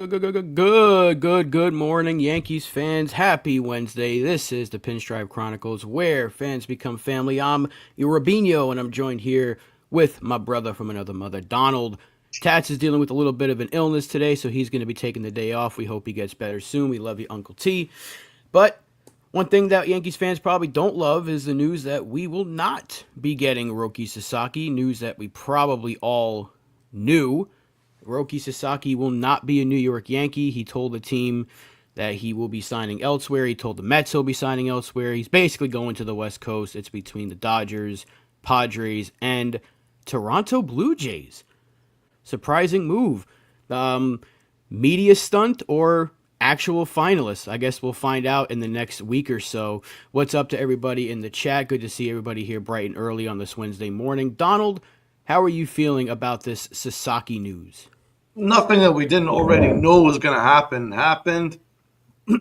Good morning, Yankees fans. Happy Wednesday. This is the Pinstripe Chronicles, where fans become family. I'm Rubino, and I'm joined here with my brother from another mother, Donald. Tats is dealing with a little bit of an illness today, so he's going to be taking the day off. We hope he gets better soon. We love you, Uncle T. But one thing that Yankees fans probably don't love is the news that we will not be getting Roki Sasaki, news that we probably all knew. Roki Sasaki will not be a New York Yankee. He told the team that he will be signing elsewhere. He told the Mets he'll be signing elsewhere. He's basically going to the West Coast. It's between the Dodgers, Padres, and Toronto Blue Jays. Surprising move. Media stunt or actual finalists? I guess we'll find out in the next week or so. What's up to everybody in the chat? Good to see everybody here bright and early on this Wednesday morning. Donald, how are you feeling about this Sasaki news? Nothing that we didn't already know was going to happen happened.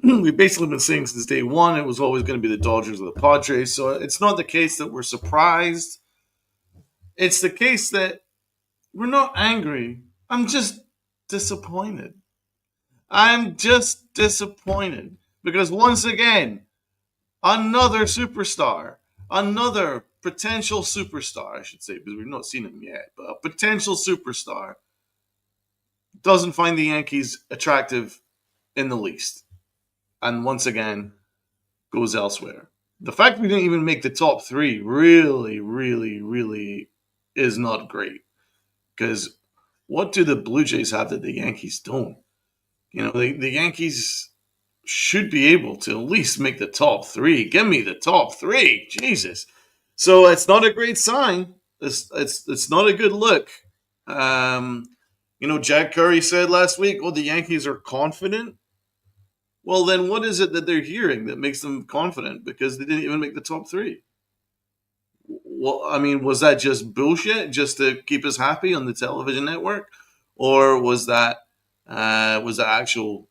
We've basically been saying since day one it was always going to be the Dodgers or the Padres. So it's not the case that we're surprised. It's the case that we're not angry. I'm just disappointed. I'm just disappointed because once again, another superstar, another potential superstar, I should say, because we've not seen him yet, but a potential superstar doesn't find the Yankees attractive in the least. And once again, goes elsewhere. The fact we didn't even make the top three really is not great. Because what do the Blue Jays have that the Yankees don't? The Yankees should be able to at least make the top three. Give me the top three. Jesus. So it's not a great sign. It's not a good look. Jack Curry said last week, the Yankees are confident. Well, then what is it that they're hearing that makes them confident? Because they didn't even make the top three. Well, I mean, was that just bullshit just to keep us happy on the television network? Or was that actual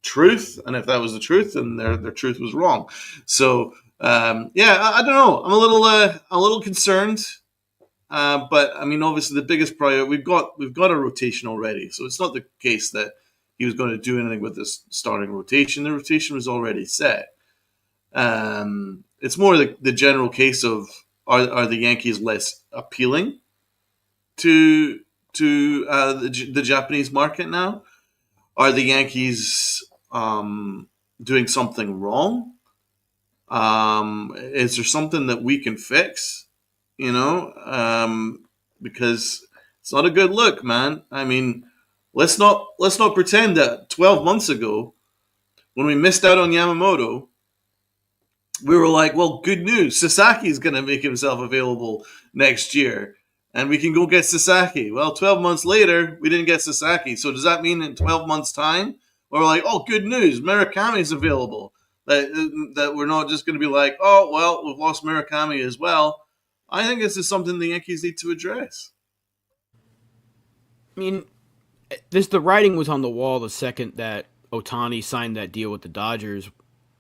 truth? And if that was the truth, then their truth was wrong. So, I don't know. I'm a little concerned. But I mean, obviously, the biggest priority we've got a rotation already, so it's not the case that he was going to do anything with this starting rotation. The rotation was already set. It's more the general case of are the Yankees less appealing to the Japanese market now? Are the Yankees doing something wrong? Is there something that we can fix? Because it's not a good look, man. I mean, let's not pretend that 12 months ago, when we missed out on Yamamoto, we were like, well, good news. Sasaki is going to make himself available next year, and we can go get Sasaki. Well, 12 months later, we didn't get Sasaki. So does that mean in 12 months' time, we're like, oh, good news, Murakami is available? That we're not just going to be like, oh, well, we've lost Murakami as well. I think this is something the Yankees need to address. I mean, the writing was on the wall the second that Otani signed that deal with the Dodgers.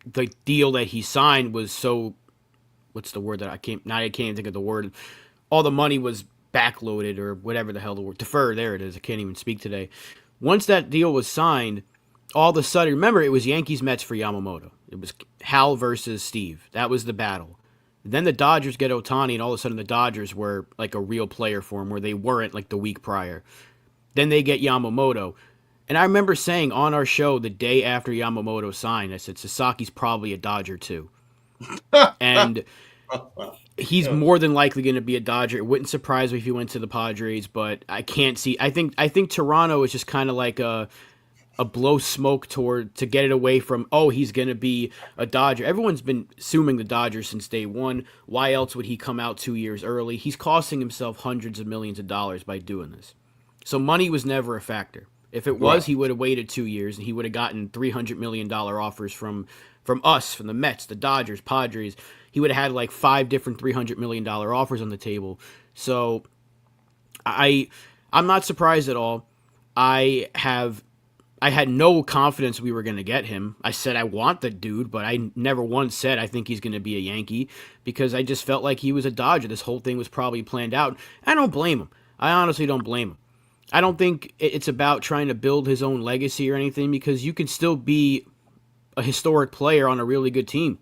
The deal that he signed was so, what's the word that I can't even think of the word. All the money was backloaded or whatever the hell the word, defer, there it is. I can't even speak today. Once that deal was signed, all of a sudden, remember, it was Yankees Mets for Yamamoto. It was Hal versus Steve. That was the battle. Then the Dodgers get Otani, and all of a sudden the Dodgers were like a real player for him, where they weren't like the week prior. Then they get Yamamoto. And I remember saying on our show the day after Yamamoto signed, I said, Sasaki's probably a Dodger too. And he's more than likely going to be a Dodger. It wouldn't surprise me if he went to the Padres, but I can't see. I think Toronto is just kind of like a blow smoke to get it away from, he's going to be a Dodger. Everyone's been assuming the Dodgers since day one. Why else would he come out 2 years early? He's costing himself hundreds of millions of dollars by doing this. So money was never a factor. If it was, he would have waited 2 years and he would have gotten $300 million offers from us, from the Mets, the Dodgers, Padres. He would have had like 5 different $300 million offers on the table. So I'm not surprised at all. I had no confidence we were going to get him. I said I want the dude, but I never once said I think he's going to be a Yankee, because I just felt like he was a Dodger. This whole thing was probably planned out. I don't blame him. I honestly don't blame him. I don't think it's about trying to build his own legacy or anything, because you can still be a historic player on a really good team.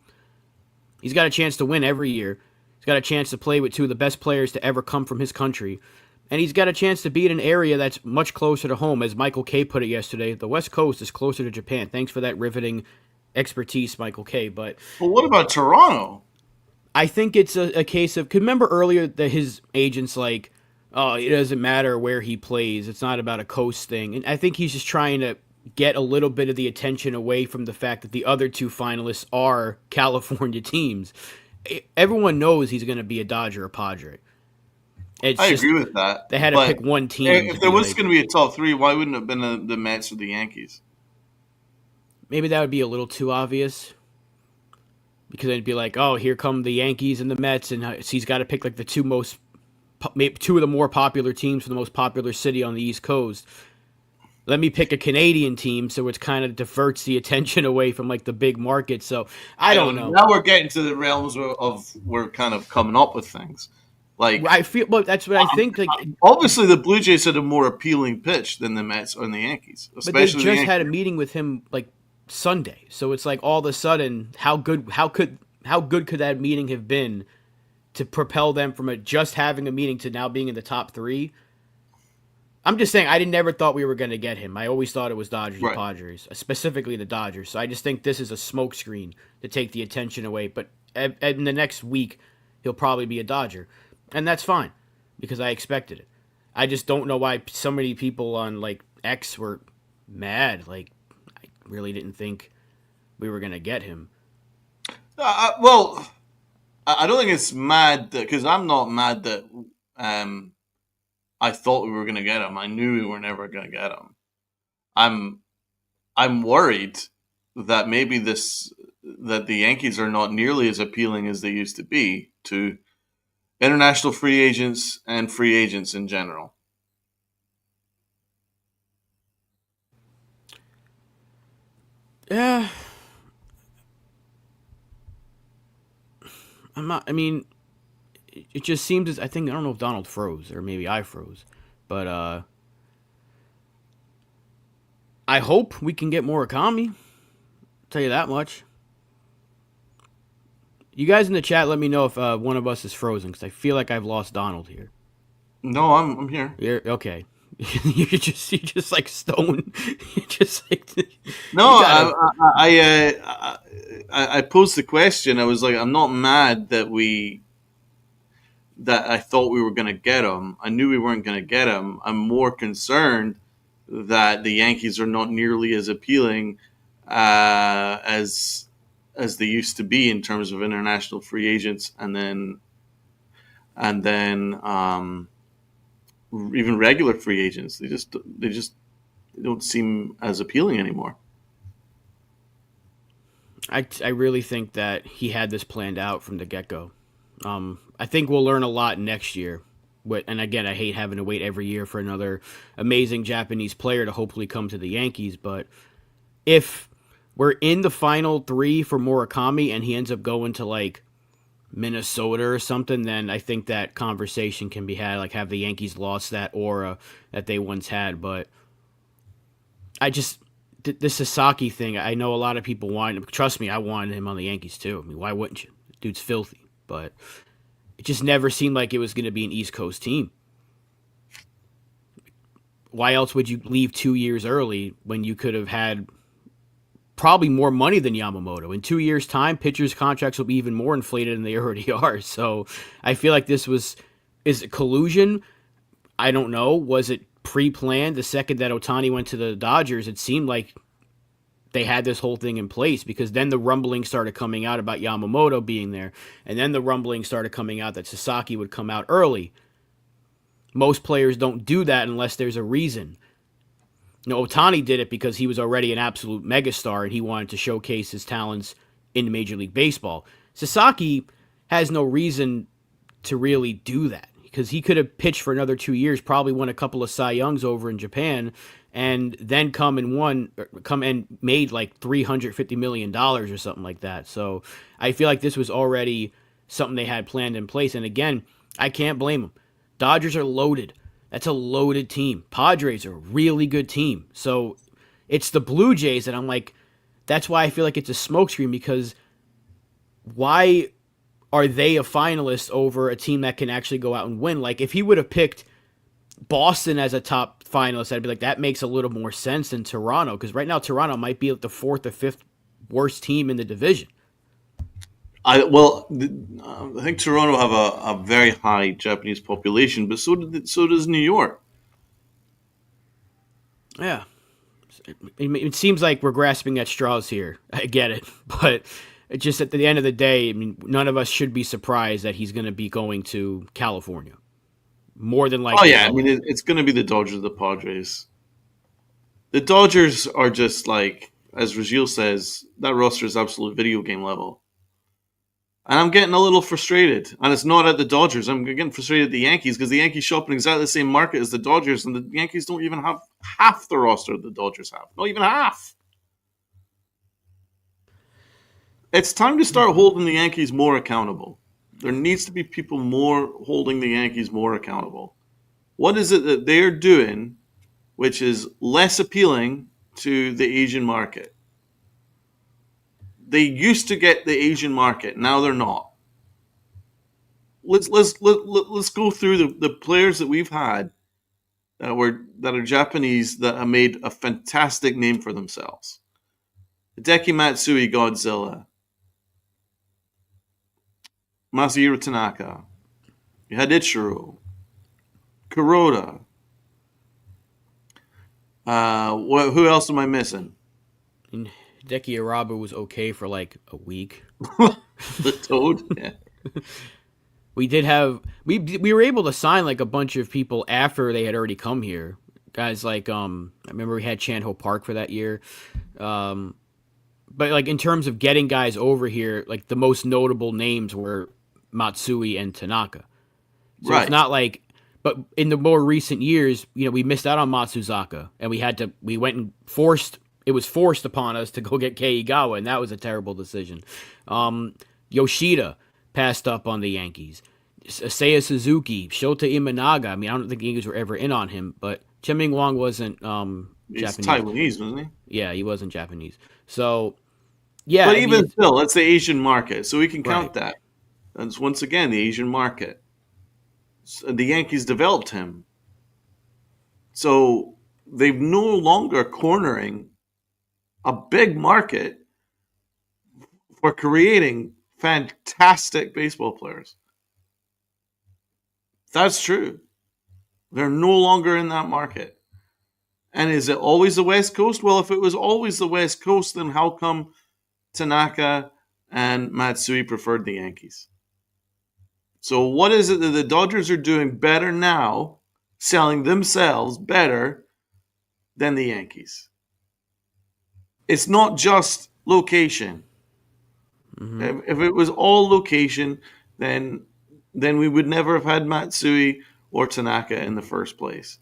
He's got a chance to win every year. He's got a chance to play with two of the best players to ever come from his country. And he's got a chance to be in an area that's much closer to home. As Michael Kay put it yesterday, the West Coast is closer to Japan. Thanks for that riveting expertise, Michael Kay. But Well, what about Toronto? I think it's a case of, cause remember earlier that his agent's like, oh, it doesn't matter where he plays. It's not about a coast thing. And I think he's just trying to get a little bit of the attention away from the fact that the other two finalists are California teams. Everyone knows he's going to be a Dodger or Padre. I agree with that. They had to But pick one team. if there was going to be a top three, why wouldn't it have been the Mets or the Yankees? Maybe that would be a little too obvious. Because it'd be like, oh, here come the Yankees and the Mets, and he's got to pick like the two of the more popular teams from the most popular city on the East Coast. Let me pick a Canadian team, so it kind of diverts the attention away from like the big market. So I don't know. Now we're getting to the realms of we're kind of coming up with things. Like I feel, well, that's what I think. Like, obviously, the Blue Jays had a more appealing pitch than the Mets or the Yankees, but they especially just had a meeting with him like Sunday, so it's like all of a sudden, how good could that meeting have been to propel them from just having a meeting to now being in the top three? I'm just saying, I never thought we were going to get him. I always thought it was Dodgers and Padres, specifically the Dodgers. So I just think this is a smokescreen to take the attention away. But in the next week, he'll probably be a Dodger. And that's fine, because I expected it. I just don't know why so many people on like X were mad. Like, I really didn't think we were going to get him. Well, I don't think it's mad because I'm not mad that I thought we were going to get him. I knew we were never going to get him. I'm worried that maybe that the Yankees are not nearly as appealing as they used to be to international free agents and free agents in general. Yeah. I mean, it just seems I don't know if Donald froze or maybe I froze, but I hope we can get Murakami. Tell you that much. You guys in the chat, let me know if one of us is frozen, because I feel like I've lost Donald here. No, I'm here. You're okay. you're just like stone. You're just like no. I posed the question. I was like, I'm not mad that I thought we were going to get him. I knew we weren't going to get him. I'm more concerned that the Yankees are not nearly as appealing as they used to be in terms of international free agents, and then even regular free agents. They just don't seem as appealing anymore. I really think that he had this planned out from the get-go. I think we'll learn a lot next year. And again, I hate having to wait every year for another amazing Japanese player to hopefully come to the Yankees. But if we're in the final three for Murakami and he ends up going to like Minnesota or something, then I think that conversation can be had. Like, have the Yankees lost that aura that they once had? But the Sasaki thing, I know a lot of people wanted him. Trust me, I wanted him on the Yankees too. I mean, why wouldn't you? Dude's filthy. But it just never seemed like it was going to be an East Coast team. Why else would you leave 2 years early when you could have had probably more money than Yamamoto? In 2 years' time, pitchers' contracts will be even more inflated than they already are. So I feel like is it collusion? I don't know. Was it pre-planned? The second that Ohtani went to the Dodgers, it seemed like they had this whole thing in place, because then the rumbling started coming out about Yamamoto being there, and then the rumbling started coming out that Sasaki would come out early. Most players don't do that unless there's a reason. You know, Ohtani did it because he was already an absolute megastar and he wanted to showcase his talents in Major League Baseball. Sasaki has no reason to really do that, because he could have pitched for another 2 years, probably won a couple of Cy Youngs over in Japan, and then come and made like $350 million or something like that. So I feel like this was already something they had planned in place. And again, I can't blame them. Dodgers are loaded. That's a loaded team. Padres are a really good team. So it's the Blue Jays that I'm like, that's why I feel like it's a smokescreen because why are they a finalist over a team that can actually go out and win? Like if he would have picked Boston as a top finalist, I'd be like, that makes a little more sense than Toronto because right now Toronto might be like the fourth or fifth worst team in the division. I think Toronto have a very high Japanese population, but so does New York. Yeah. It seems like we're grasping at straws here. I get it. But it just at the end of the day, I mean, none of us should be surprised that he's going to be going to California. More than Oh likely yeah, I LA. mean it's going to be the Dodgers, the Padres. The Dodgers are just like, as Rajil says, that roster is absolute video game level. And I'm getting a little frustrated. And it's not at the Dodgers. I'm getting frustrated at the Yankees because the Yankees shop in exactly the same market as the Dodgers, and the Yankees don't even have half the roster the Dodgers have. Not even half. It's time to start holding the Yankees more accountable. There needs to be people more holding the Yankees more accountable. What is it that they're doing which is less appealing to the Asian market? They used to get the Asian market, now they're not. Let's go through the players that we've had that are Japanese that have made a fantastic name for themselves. Hideki Matsui, Godzilla, Masahiro Tanaka, you had Ichiro, Kuroda. Who else am I missing? And Hideki Arabu was okay for like a week. The Toad. Yeah. We did have we were able to sign like a bunch of people after they had already come here. Guys like I remember we had Chan Ho Park for that year. Um but like in terms of getting guys over here, like the most notable names were Matsui and Tanaka. So it's Right. not like, but in the more recent years, we missed out on Matsuzaka, and we went and it was forced upon us to go get Keigawa, and that was a terrible decision. Yoshida passed up on the Yankees. Seiya Suzuki, Shota Imanaga. I mean, I don't think the Yankees were ever in on him, but Chen Ming Wang wasn't He's Japanese. Taiwanese, wasn't he? Yeah, he wasn't Japanese. So, yeah, But I mean, even still, that's the Asian market, so we can right. count that. That's once again the Asian market. The Yankees developed him, so they've no longer cornering a big market for creating fantastic baseball players. That's true. They're no longer in that market. And is it always the West Coast? Well, if it was always the West Coast, then how come Tanaka and Matsui preferred the Yankees? So what is it that the Dodgers are doing better now, selling themselves better than the Yankees? It's not just location. Hmm. If it was all location, then we would never have had Matsui or Tanaka in the first place.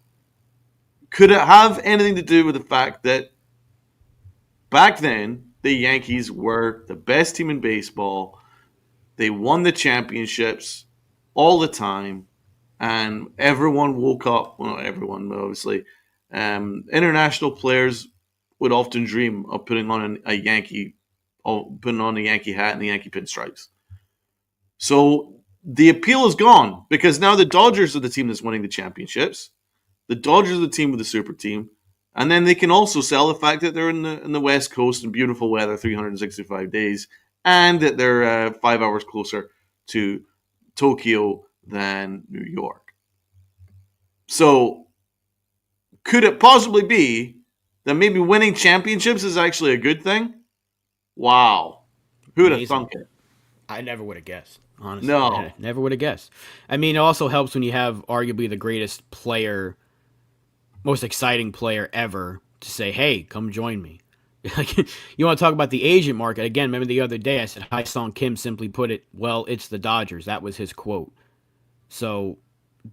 Could it have anything to do with the fact that back then the Yankees were the best team in baseball? They won the championships all the time, and everyone woke up. Well, not everyone, but obviously, international players would often dream of putting on a Yankee, or putting on a Yankee hat and the Yankee pinstripes. So the appeal is gone because now the Dodgers are the team that's winning the championships. The Dodgers are the team with the super team, and then they can also sell the fact that they're in the West Coast in beautiful weather, 365 days, and that they're 5 hours closer to Tokyo than New York. So, could it possibly be that maybe winning championships is actually a good thing? Wow. Who would have Amazing. thunk it? I never would have guessed. Honestly, I No. never would have guessed. I mean, it also helps when you have arguably the greatest player, most exciting player ever to say, "Hey, come join me." Like, you want to talk about the Asian market again? Remember the other day I said Hai Song Kim simply put it, "Well, it's the Dodgers." That was his quote. So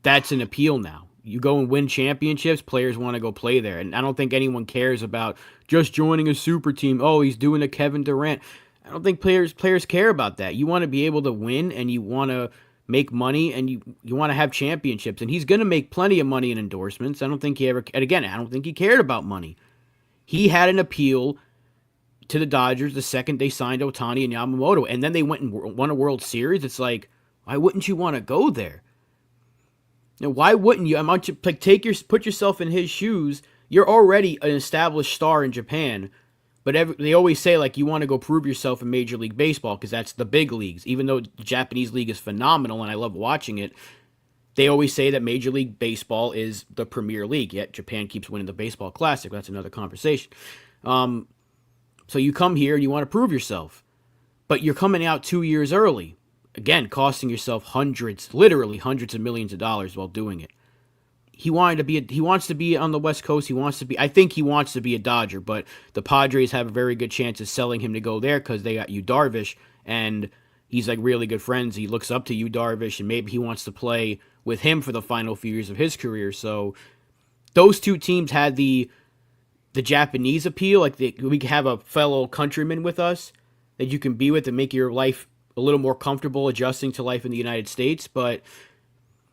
that's an appeal now. You go and win championships, players want to go play there. And I don't think anyone cares about just joining a super team. Oh, he's doing a Kevin Durant. I don't think players care about that. You want to be able to win and you want to make money and you want to have championships. And he's going to make plenty of money in endorsements. I don't think he ever, and again, I don't think he cared about money. He had an appeal to the Dodgers the second they signed Ohtani and Yamamoto, and then they went and won a World Series. It's like, why wouldn't you want to go there? Now, why wouldn't you? Put yourself in his shoes. You're already an established star in Japan, but they always say like you want to go prove yourself in Major League Baseball because that's the big leagues. Even though the Japanese league is phenomenal and I love watching it, they always say that Major League Baseball is the premier league. Yet Japan keeps winning the Baseball Classic. That's another conversation. So you come here and you want to prove yourself, but you're coming out 2 years early. Again, costing yourself literally hundreds of millions of dollars while doing it. He wants to be on the West Coast. I think he wants to be a Dodger, but the Padres have a very good chance of selling him to go there because they got Yu Darvish, and he's like really good friends. He looks up to Yu Darvish, and maybe he wants to play with him for the final few years of his career. So those two teams had the Japanese appeal, like we could have a fellow countryman with us that you can be with and make your life a little more comfortable adjusting to life in the United States. But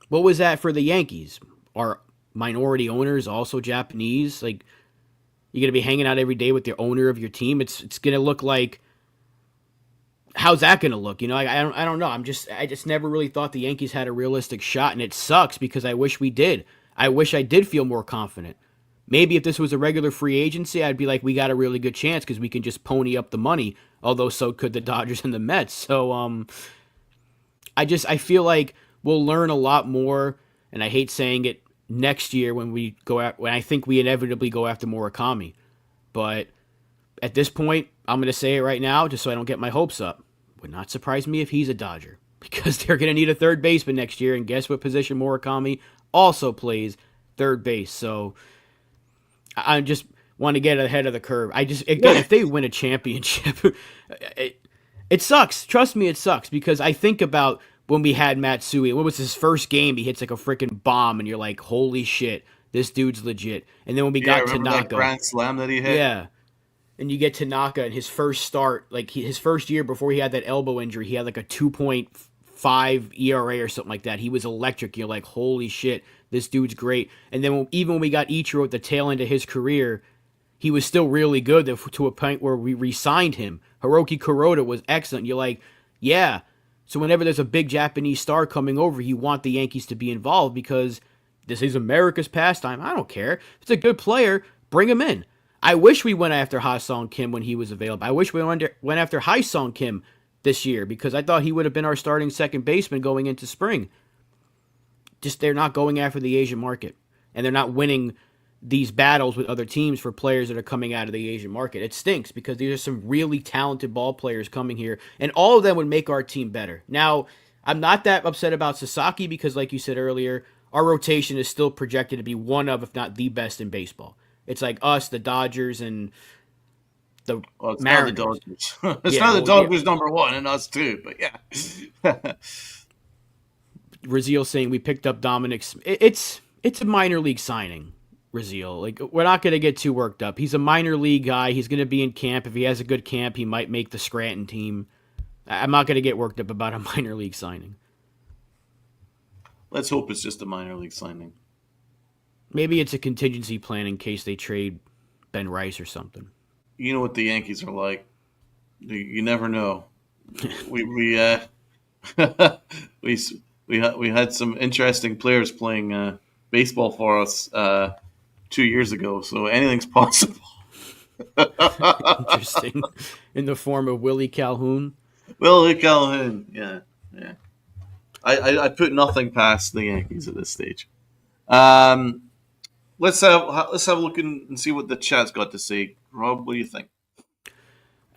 what was that for the Yankees? Are minority owners also Japanese? Like, you're gonna be hanging out every day with the owner of your team. It's gonna look like, how's that gonna look? I don't know. I just never really thought the Yankees had a realistic shot, and it sucks because I wish we did. I wish I did feel more confident. Maybe if this was a regular free agency, I'd be like, we got a really good chance because we can just pony up the money. Although so could the Dodgers and the Mets. So I feel like we'll learn a lot more, and I hate saying it, next year when I think we inevitably go after Murakami. But at this point, I'm going to say it right now just so I don't get my hopes up. Would not surprise me if he's a Dodger because they're going to need a third baseman next year, and guess what position Murakami also plays? Third base. So I just want to get ahead of the curve. Again, if they win a championship, it sucks. Trust me, it sucks because I think about when we had Matsui. What was his first game? He hits like a freaking bomb, and you're like, holy shit, this dude's legit. And then when we got Tanaka, that grand slam that he hit? Yeah. And you get Tanaka in his first start, like his first year before he had that elbow injury, he had like a 2.5 ERA or something like that. He was electric. You're like, holy shit, this dude's great. And then even when we got Ichiro at the tail end of his career, he was still really good to a point where we re-signed him. Hiroki Kuroda was excellent. You're like, yeah. So whenever there's a big Japanese star coming over, you want the Yankees to be involved because this is America's pastime. I don't care. If it's a good player, bring him in. I wish we went after Ha-Sung Kim when he was available. I wish we went after Hai-Sung Kim this year because I thought he would have been our starting second baseman going into spring. Just they're not going after the Asian market, and they're not winning these battles with other teams for players that are coming out of the Asian market. It stinks because these are some really talented ball players coming here, and all of them would make our team better. Now, I'm not that upset about Sasaki because, like you said earlier, our rotation is still projected to be one of, if not the best in baseball. It's like us, the Dodgers, and the Mariners. Not the Dodgers. It's not the Dodgers number one, and us too, but yeah. Raziel saying we picked up Dominic. It's a minor league signing, Raziel. Like, we're not going to get too worked up. He's a minor league guy. He's going to be in camp. If he has a good camp, he might make the Scranton team. I'm not going to get worked up about a minor league signing. Let's hope it's just a minor league signing. Maybe it's a contingency plan in case they trade Ben Rice or something. You know what the Yankees are like. You never know. we had some interesting players playing baseball for us 2 years ago, so anything's possible. Interesting. In the form of Willie Calhoun. Willie Calhoun, yeah. I put nothing past the Yankees at this stage. Let's have a look and see what the chat's got to say. Rob, what do you think?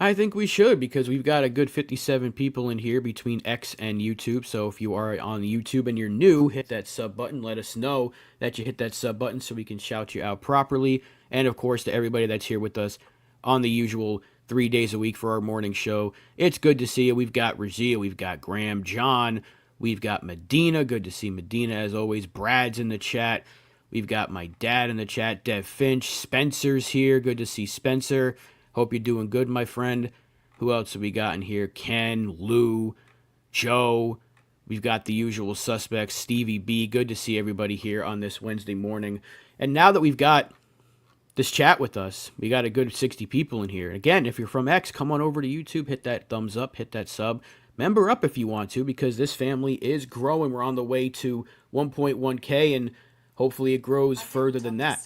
I think we should because we've got a good 57 people in here between X and YouTube. So if you are on YouTube and you're new, hit that sub button. Let us know that you hit that sub button so we can shout you out properly. And of course, to everybody that's here with us on the usual 3 days a week for our morning show, it's good to see you. We've got Razia, we've got Graham, John, we've got Medina. Good to see Medina as always. Brad's in the chat. We've got my dad in the chat, Dev Finch. Spencer's here. Good to see Spencer. Hope you're doing good, my friend. Who else have we got in here? Ken, Lou, Joe, We've got the usual suspects, Stevie B. Good to see everybody here on this Wednesday morning. And now that we've got this chat with us, we got a good 60 people in here. Again, if you're from X, come on over to YouTube, hit that thumbs up, hit that sub. Member up if you want to, because this family is growing. We're on the way to 1.1K, and hopefully it grows further than that.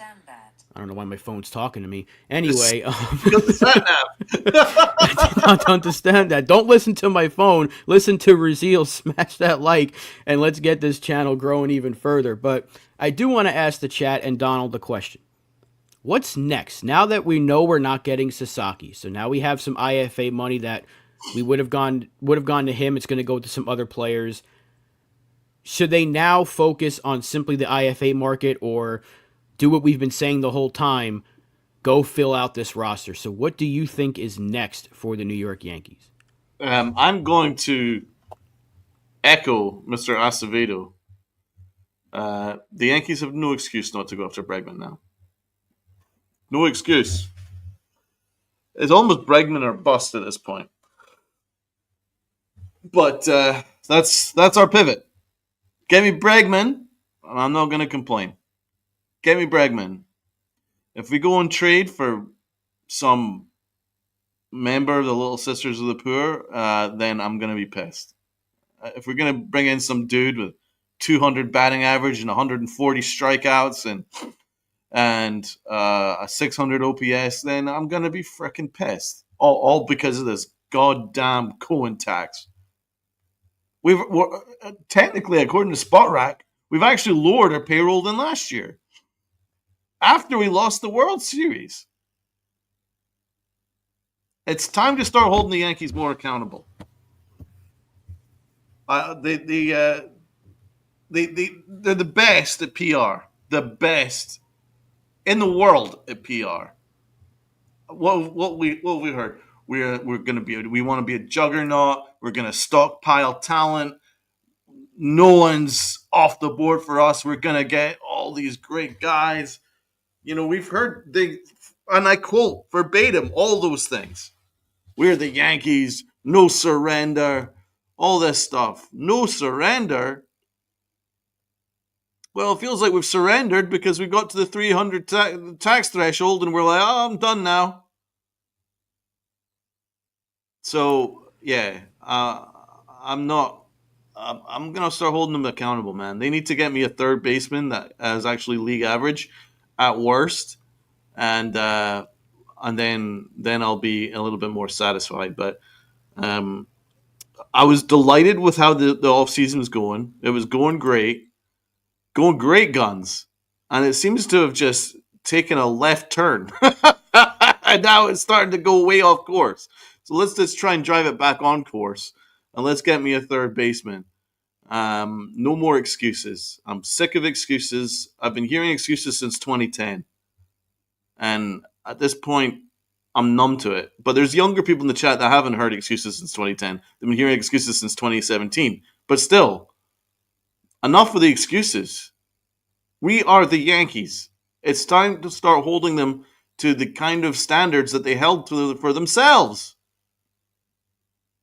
I don't know why my phone's talking to me. Anyway, You got the sat nav. I did not understand that. Don't listen to my phone. Listen to Razil. Smash that like, and let's get this channel growing even further. But I do want to ask the chat and Donald the question. What's next? Now that we know we're not getting Sasaki, so now we have some IFA money that we would have gone to him. It's going to go to some other players. Should they now focus on simply the IFA market, or do what we've been saying the whole time? Go fill out this roster. So, what do you think is next for the New York Yankees? I'm going to echo Mr. Acevedo. The Yankees have no excuse not to go after Bregman now. No excuse. It's almost Bregman or bust at this point. But that's our pivot. Get me Bregman, and I'm not going to complain. Get me Bregman. If we go and trade for some member of the Little Sisters of the Poor, then I'm going to be pissed. If we're going to bring in some dude with 200 batting average and 140 strikeouts and a 600 OPS, then I'm going to be freaking pissed. All because of this goddamn Cohen tax. We're technically, according to Spotrac, we've actually lowered our payroll than last year after we lost the World Series. It's time to start holding the Yankees more accountable. They're the best at PR. The best in the world at PR. What we heard? We want to be a juggernaut. We're going to stockpile talent. No one's off the board for us. We're going to get all these great guys. We've heard and I quote verbatim all those things. We're the Yankees. No surrender. All this stuff. No surrender. Well, it feels like we've surrendered because we got to the 300 tax threshold and we're like, oh, I'm done now. So, yeah, I'm not. I'm going to start holding them accountable, man. They need to get me a third baseman that is actually league average at worst. And then I'll be a little bit more satisfied. But I was delighted with how the offseason was going. It was going great guns. And it seems to have just taken a left turn. And now it's starting to go way off course. So let's just try and drive it back on course. And let's get me a third baseman. No more excuses. I'm sick of excuses. I've been hearing excuses since 2010. And at this point, I'm numb to it. But there's younger people in the chat that haven't heard excuses since 2010. They've been hearing excuses since 2017. But still, enough with the excuses. We are the Yankees. It's time to start holding them to the kind of standards that they held for themselves.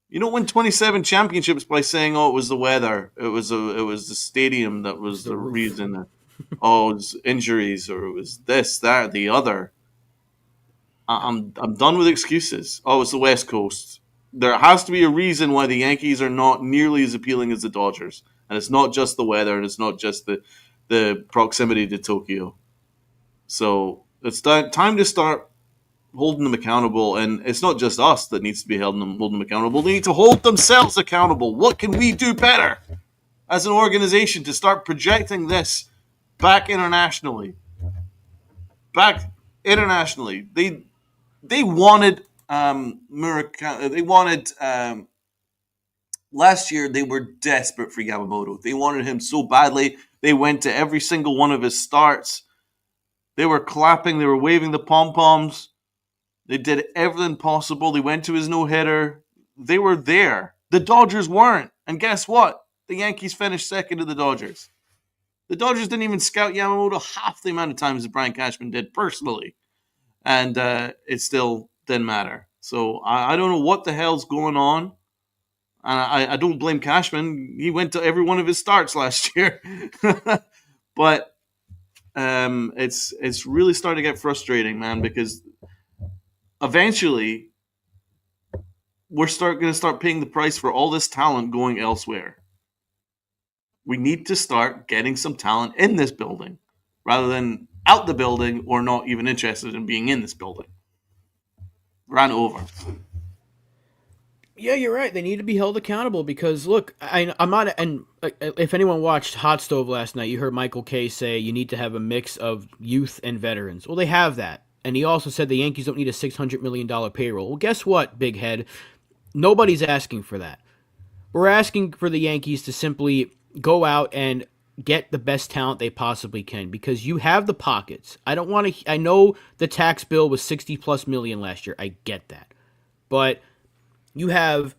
You don't win 27 championships by saying, "Oh, it was the weather. It was the stadium that was the reason." Oh, it was injuries, or it was this, that, the other. I'm done with excuses. Oh, it's the West Coast. There has to be a reason why the Yankees are not nearly as appealing as the Dodgers, and it's not just the weather, and it's not just the proximity to Tokyo. So it's time to start holding them accountable, and it's not just us that needs to be holding them accountable. They need to hold themselves accountable. What can we do better as an organization to start projecting this back internationally? They wanted Murakami. They wanted last year. They were desperate for Yamamoto. They wanted him so badly. They went to every single one of his starts. They were clapping. They were waving the pom-poms. They did everything possible. They went to his no-hitter. They were there. The Dodgers weren't. And guess what? The Yankees finished second to the Dodgers. The Dodgers didn't even scout Yamamoto half the amount of times that Brian Cashman did personally. And it still didn't matter. So I don't know what the hell's going on. And I don't blame Cashman. He went to every one of his starts last year. But it's really starting to get frustrating, man, because eventually we're going to start paying the price for all this talent going elsewhere. We need to start getting some talent in this building rather than out the building or not even interested in being in this building. Ran over. Yeah, you're right. They need to be held accountable because look, I'm not. And if anyone watched Hot Stove last night, you heard Michael Kay say you need to have a mix of youth and veterans. Well, they have that, and he also said the Yankees don't need a $600 million payroll. Well, guess what, big head? Nobody's asking for that. We're asking for the Yankees to simply go out and get the best talent they possibly can because you have the pockets. I don't want to. I know the tax bill was 60 plus million last year. I get that, but you have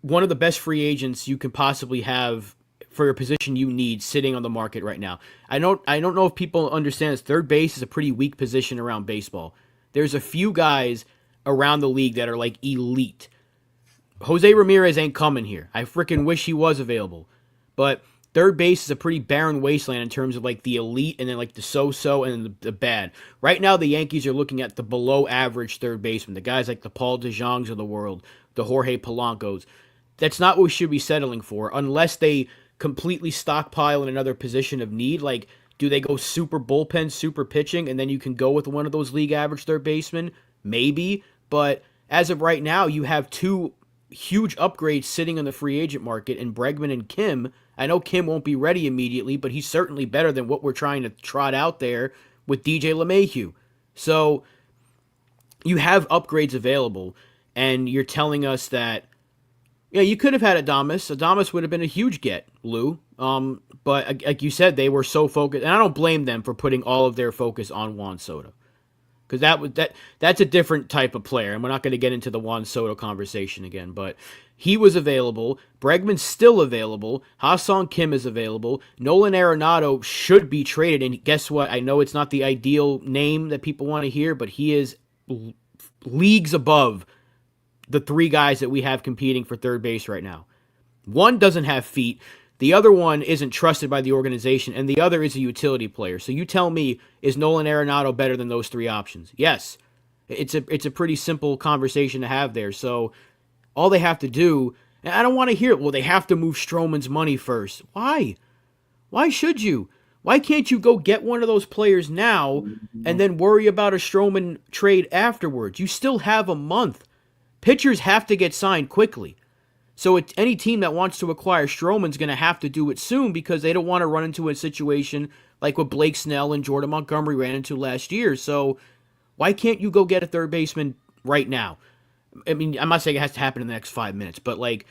one of the best free agents you can possibly have for a position you need sitting on the market right now. I don't know if people understand this. Third base is a pretty weak position around baseball. There's a few guys around the league that are like elite. Jose Ramirez ain't coming here. I freaking wish he was available. But third base is a pretty barren wasteland in terms of like the elite and then like the so-so and the bad. Right now, the Yankees are looking at the below average third baseman, the guys like the Paul DeJongs of the world, the Jorge Polancos. That's not what we should be settling for unless they completely stockpile in another position of need. Like, do they go super bullpen, super pitching, and then you can go with one of those league average third basemen? Maybe. But as of right now, you have two huge upgrades sitting on the free agent market in Bregman and Kim. I know Kim won't be ready immediately, but he's certainly better than what we're trying to trot out there with DJ LeMahieu. So you have upgrades available, and you're telling us that, yeah, you could have had Adames. Adames would have been a huge get, Lou. But like you said, they were so focused, and I don't blame them for putting all of their focus on Juan Soto. Because that's a different type of player, and we're not going to get into the Juan Soto conversation again. But he was available. Bregman's still available. Ha-Seong Kim is available. Nolan Arenado should be traded, and guess what? I know it's not the ideal name that people want to hear, but he is leagues above the three guys that we have competing for third base right now. One doesn't have feet. The other one isn't trusted by the organization, and the other is a utility player. So you tell me, is Nolan Arenado better than those three options? Yes. It's a pretty simple conversation to have there. So all they have to do, and I don't want to hear it, well, they have to move Stroman's money first. Why? Why should you? Why can't you go get one of those players now and then worry about a Stroman trade afterwards? You still have a month. Pitchers have to get signed quickly. So any team that wants to acquire Stroman's going to have to do it soon because they don't want to run into a situation like what Blake Snell and Jordan Montgomery ran into last year. So why can't you go get a third baseman right now? I mean, I'm not saying it has to happen in the next 5 minutes, but like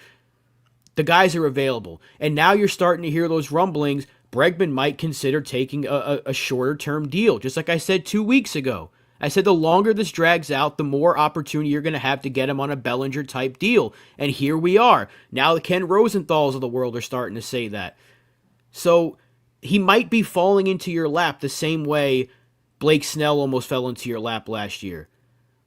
the guys are available. And now you're starting to hear those rumblings. Bregman might consider taking a shorter term deal, just like I said 2 weeks ago. I said the longer this drags out, the more opportunity you're going to have to get him on a Bellinger-type deal. And here we are. Now the Ken Rosenthal's of the world are starting to say that. So he might be falling into your lap the same way Blake Snell almost fell into your lap last year.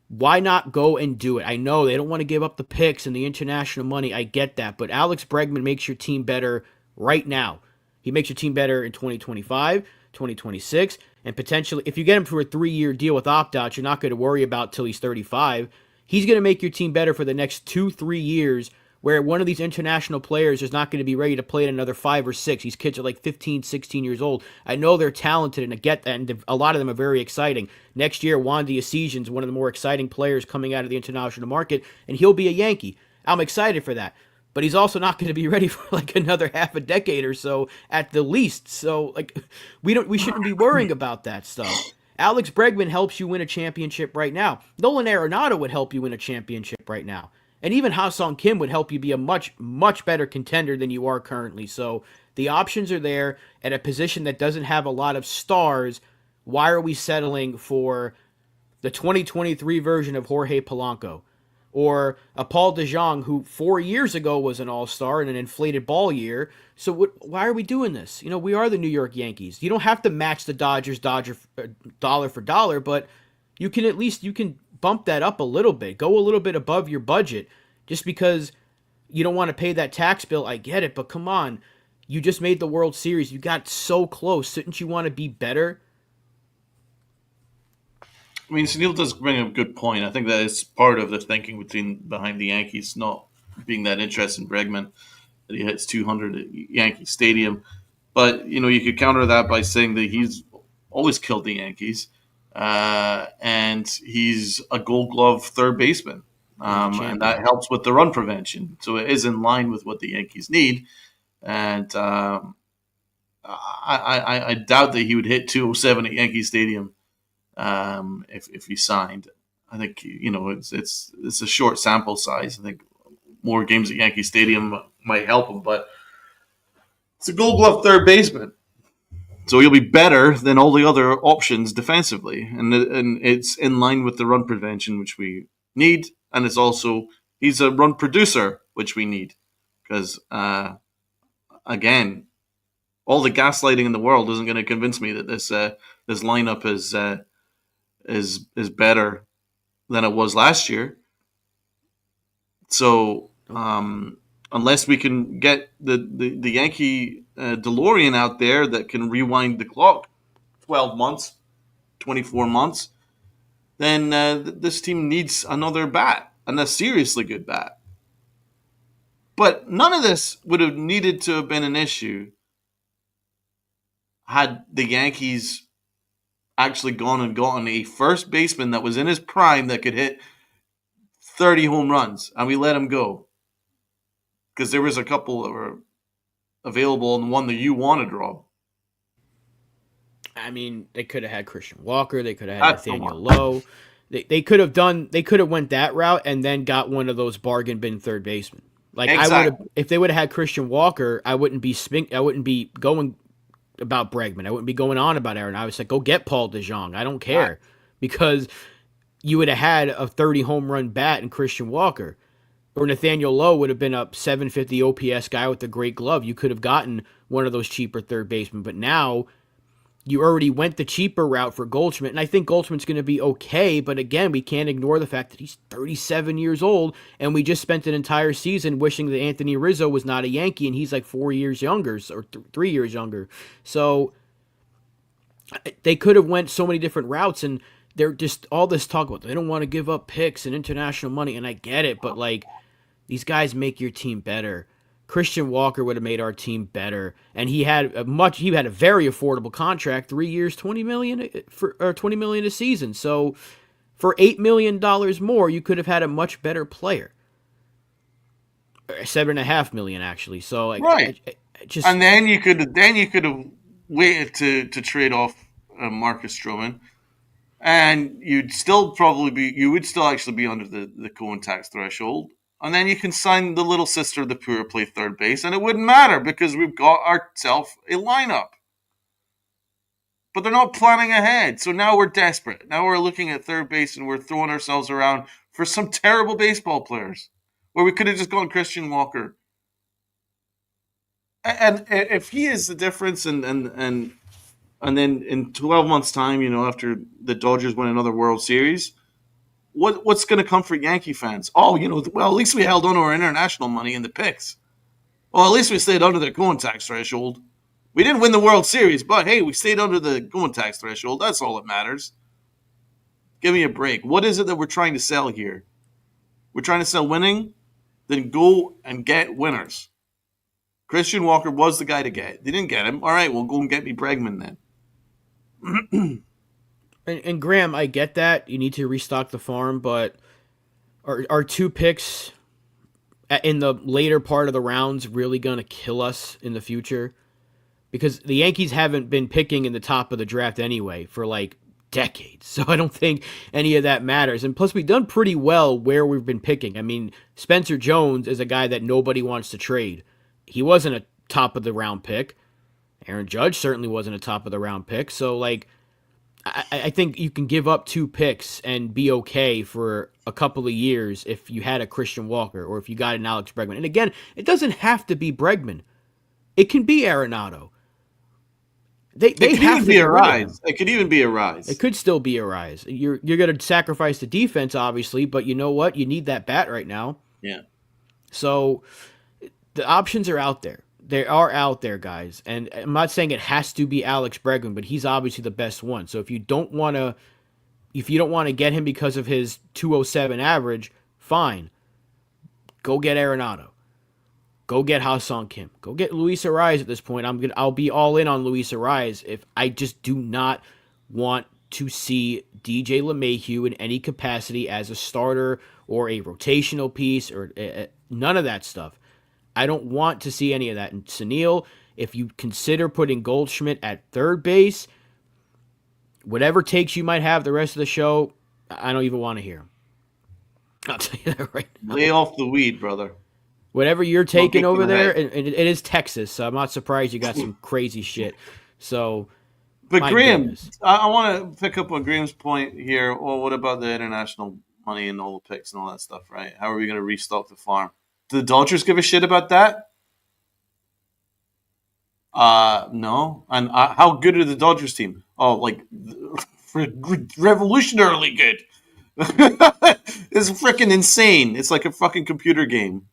Why not go and do it? I know they don't want to give up the picks and the international money. I get that. But Alex Bregman makes your team better right now. He makes your team better in 2025, 2026, and potentially, if you get him for a 3-year deal with opt-outs, you're not going to worry about till he's 35. He's going to make your team better for the next 2-3 years, where one of these international players is not going to be ready to play in another 5 or 6. These kids are like 15, 16 years old. I know they're talented, and I get that, and a lot of them are very exciting. Next year, Wandy Essiejan's one of the more exciting players coming out of the international market, and he'll be a Yankee. I'm excited for that. But he's also not going to be ready for like another half a decade or so at the least. So like we shouldn't be worrying about that stuff. Alex Bregman helps you win a championship right now. Nolan Arenado would help you win a championship right now. And even Ha-Seong Kim would help you be a much, much better contender than you are currently. So the options are there at a position that doesn't have a lot of stars. Why are we settling for the 2023 version of Jorge Polanco? Or a Paul DeJong, who 4 years ago was an all-star in an inflated ball year. So why are we doing this? You know, we are the New York Yankees. You don't have to match the Dodgers dollar for dollar, but you can bump that up a little bit. Go a little bit above your budget just because You don't want to pay that tax bill. I get it, but come on. You just made the World Series. You got so close. Shouldn't you want to be better? I mean, Sunil does bring a good point. I think that is part of the thinking behind the Yankees not being that interested in Bregman, that he hits 200 at Yankee Stadium. But you could counter that by saying that he's always killed the Yankees, and he's a Gold Glove third baseman, And he's a and champion. that helps with the run prevention. So it is in line with what the Yankees need, and I doubt that he would hit 207 at Yankee Stadium if he signed. I think it's a short sample size. I think more games at Yankee Stadium might help him, but it's a Gold Glove third baseman. So he'll be better than all the other options defensively, and it's in line with the run prevention which we need, and it's also he's a run producer which we need because again, all the gaslighting in the world isn't going to convince me that this lineup is better than it was last year. So unless we can get the Yankee DeLorean out there that can rewind the clock 12 months, 24 months, then this team needs another bat, and a seriously good bat. But none of this would have needed to have been an issue had the Yankees actually gone and gotten a first baseman that was in his prime that could hit 30 home runs, and we let him go. Because there was a couple that were available and one that you wanted, Rob. I mean, they could have had Christian Walker. They could have had That's the Nathaniel one. Lowe. They could have done. They could have went that route and then got one of those bargain bin third basemen. Like I would have, Exactly. if they would have had Christian Walker, I wouldn't be I wouldn't be going about Bregman. I wouldn't be going on about Aaron. I was like, go get Paul DeJong. I don't care because you would have had a 30 home run bat in Christian Walker. Or Nathaniel Lowe would have been a 750 OPS guy with a great glove. You could have gotten one of those cheaper third basemen. But now you already went the cheaper route for Goldschmidt, and I think Goldschmidt's going to be okay, but again, we can't ignore the fact that he's 37 years old, and we just spent an entire season wishing that Anthony Rizzo was not a Yankee, and he's like 4 years younger, or 3 years younger. So they could have went so many different routes, and they're just all this talk about they don't want to give up picks and international money, and I get it, but like these guys make your team better. Christian Walker would have made our team better, and he had a very affordable contract, 3 years, 20 million for or 20 million a season. So for $8 million more, you could have had a much better player, 7.5 million actually. So like, Right. I just And then you could have waited to trade off Marcus Stroman, and you would still actually be under the Cohen tax threshold. And then you can sign the little sister of the poor play third base, and it wouldn't matter because we've got ourselves a lineup. But they're not planning ahead, so now we're desperate. Now we're looking at third base and we're throwing ourselves around for some terrible baseball players, where we could have just gone Christian Walker. And if he is the difference, and then in 12 months' time, after the Dodgers win another World Series, what's going to come for Yankee fans? Oh, well, at least we held on to our international money in the picks. Well, at least we stayed under the Cohen tax threshold. We didn't win the World Series, but hey, we stayed under the Cohen tax threshold. That's all that matters. Give me a break. What is it that we're trying to sell here? We're trying to sell winning? Then go and get winners. Christian Walker was the guy to get. They didn't get him. All right, well, go and get me Bregman then. and Graham, I get that you need to restock the farm, but are 2 picks in the later part of the rounds really going to kill us in the future? Because the Yankees haven't been picking in the top of the draft anyway for like decades. So I don't think any of that matters. And plus, we've done pretty well where we've been picking. I mean, Spencer Jones is a guy that nobody wants to trade. He wasn't a top of the round pick. Aaron Judge certainly wasn't a top of the round pick. So, like, I think you can give up 2 picks and be okay for a couple of years if you had a Christian Walker or if you got an Alex Bregman. And again, it doesn't have to be Bregman. It can be Arenado. They It could have even to be get a rid of him. rise. It could even be a It rise. could still be a rise. You're going to sacrifice the defense, obviously, but you know what? You need that bat right now. Yeah. So the options are out there. They are out there, guys. And I'm not saying it has to be Alex Bregman, but he's obviously the best one. So if you don't want to get him because of his 207 average, fine. Go get Arenado. Go get Ha-Seong Kim. Go get Luis Ariz at this point. I'll be all in on Luis Ariz if I just do not want to see DJ LeMahieu in any capacity as a starter or a rotational piece or none of that stuff. I don't want to see any of that. And Sunil, if you consider putting Goldschmidt at third base, whatever takes you might have the rest of the show, I don't even want to hear them. I'll tell you that right now. Lay off the weed, brother. Whatever you're taking over there, ahead. and it is Texas, so I'm not surprised you got some crazy shit. So, But my Graham, goodness. I want to pick up on Graham's point here. Well, what about the international money and all the picks and all that stuff, right? How are we going to restock the farm? Do the Dodgers give a shit about that? No. And how good are the Dodgers team? Oh, like revolutionarily good. It's freaking insane. It's like a fucking computer game.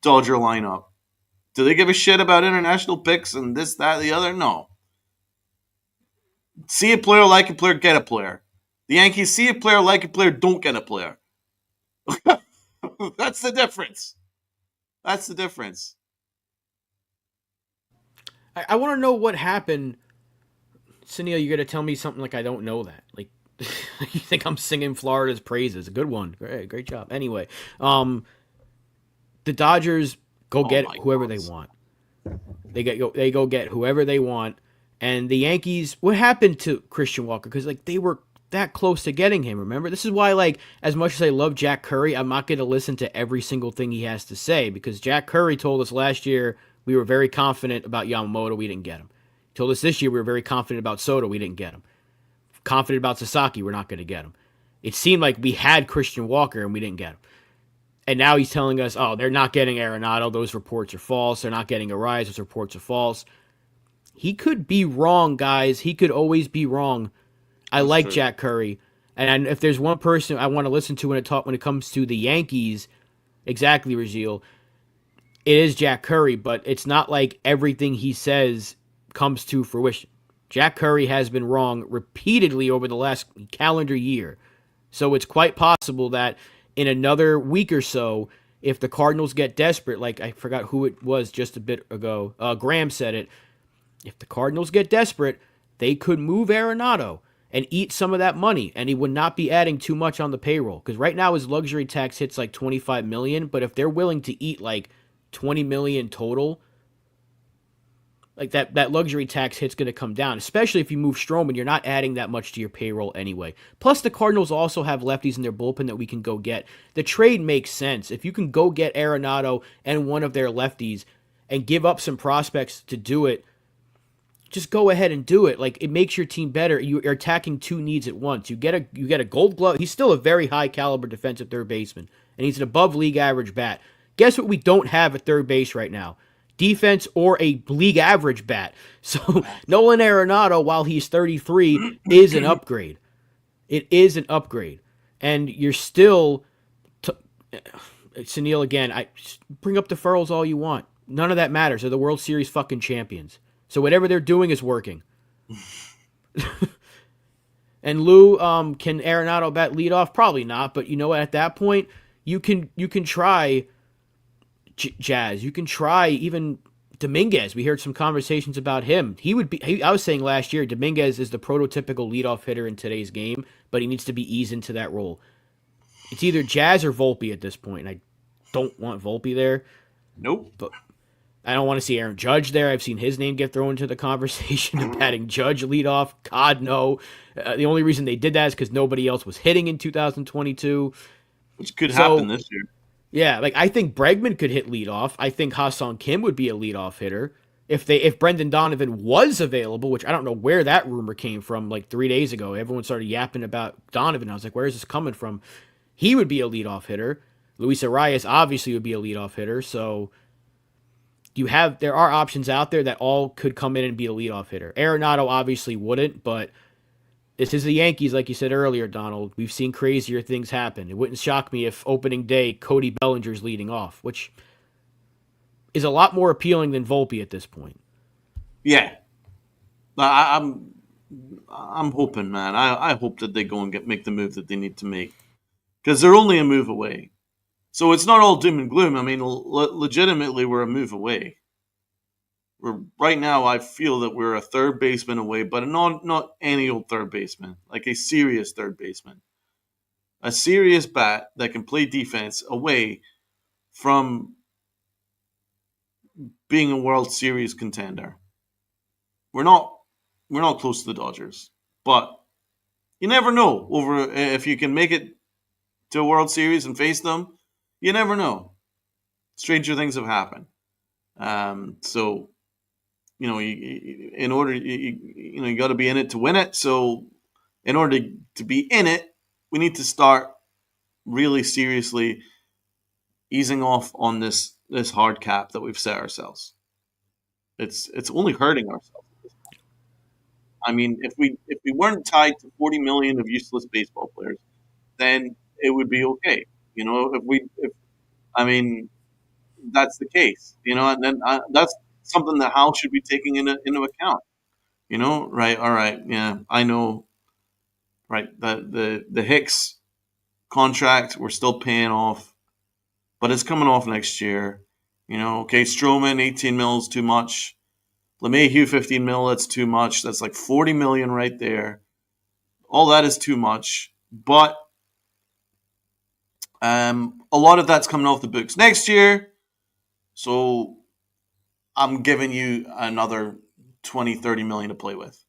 Dodger lineup. Do they give a shit about international picks and this, that, the other? No. See a player, like a player, get a player. The Yankees see a player, like a player, don't get a player. That's the difference. That's the difference. I want to know what happened. Sunil, you're going to tell me something like I don't know that. Like, you think I'm singing Florida's praises. A good one. Great job. Anyway, the Dodgers go get whoever they want. They go get whoever they want. And the Yankees, what happened to Christian Walker? Because like they were that close to getting him. Remember, this is why like as much as I love Jack Curry, I'm not going to listen to every single thing he has to say because Jack Curry told us last year we were very confident about Yamamoto. We didn't get him. He told us this year we were very confident about Soto. We didn't get him. Confident about Sasaki. We're not going to get him. It seemed like we had Christian Walker and we didn't get him. And now he's telling us, oh, they're not getting Arenado. Those reports are false. They're not getting Ariz. Those reports are false. He could be wrong, guys. He could always be wrong. I like true. Jack Curry. And if there's one person I want to listen to when it comes to the Yankees, exactly, Raziel, it is Jack Curry, but it's not like everything he says comes to fruition. Jack Curry has been wrong repeatedly over the last calendar year. So it's quite possible that in another week or so, if the Cardinals get desperate, like I forgot who it was just a bit ago, Graham said it, if the Cardinals get desperate, they could move Arenado and eat some of that money, and he would not be adding too much on the payroll. Because right now his luxury tax hits like $25 million, but if they're willing to eat like $20 million total, like that luxury tax hit's going to come down, especially if you move Stroman. You're not adding that much to your payroll anyway. Plus, the Cardinals also have lefties in their bullpen that we can go get. The trade makes sense. If you can go get Arenado and one of their lefties and give up some prospects to do it, just go ahead and do it. Like, it makes your team better. You're attacking two needs at once. You get a Gold Glove. He's still a very high caliber defensive third baseman, and he's an above league average bat. Guess what we don't have at third base right now? Defense or a league average bat. So Nolan Arenado, while he's 33, is an upgrade. It is an upgrade. And you're still, Sunil, again, I bring up deferrals all you want. None of that matters. They're the World Series fucking champions. So whatever they're doing is working. And Lou, can Arenado bat lead off? Probably not. But you know what? At that point, you can try Jazz. You can try even Dominguez. We heard some conversations about him. I was saying last year, Dominguez is the prototypical leadoff hitter in today's game, but he needs to be eased into that role. It's either Jazz or Volpe at this point, and I don't want Volpe there. Nope. But I don't want to see Aaron Judge there. I've seen his name get thrown into the conversation of batting Judge leadoff. God, no. The only reason they did that is because nobody else was hitting in 2022. Which could happen this year. Yeah, like I think Bregman could hit leadoff. I think Ha-Seong Kim would be a leadoff hitter. If Brendan Donovan was available, which I don't know where that rumor came from like 3 days ago. Everyone started yapping about Donovan. I was like, where is this coming from? He would be a leadoff hitter. Luis Arias obviously would be a leadoff hitter. So there are options out there that all could come in and be a leadoff hitter. Arenado obviously wouldn't, but this is the Yankees, like you said earlier, Donald. We've seen crazier things happen. It wouldn't shock me if opening day Cody Bellinger's leading off, which is a lot more appealing than Volpe at this point. Yeah, I'm hoping, man. I hope that they go and make the move that they need to make because they're only a move away. So it's not all doom and gloom. I mean, legitimately, we're a move away. We're right now. I feel that we're a third baseman away, but not any old third baseman, like a serious third baseman, a serious bat that can play defense away from being a World Series contender. We're not we're not close to the Dodgers, but you never know over if you can make it to a World Series and face them. You never know. Stranger things have happened. So in order you got to be in it to win it. So in order to be in it, we need to start really seriously easing off on this hard cap that we've set ourselves. It's only hurting ourselves. I mean, if we weren't tied to 40 million of useless baseball players, then it would be okay. If I mean, that's the case. And then that's something that Hal should be taking into account. Right? All right, yeah, I know. Right, the Hicks contract we're still paying off, but it's coming off next year. Okay, Stroman 18 mil is too much. LeMahieu 15 mil, that's too much. That's like 40 million right there. All that is too much, but a lot of that's coming off the books next year. So I'm giving you another 20, 30 million to play with.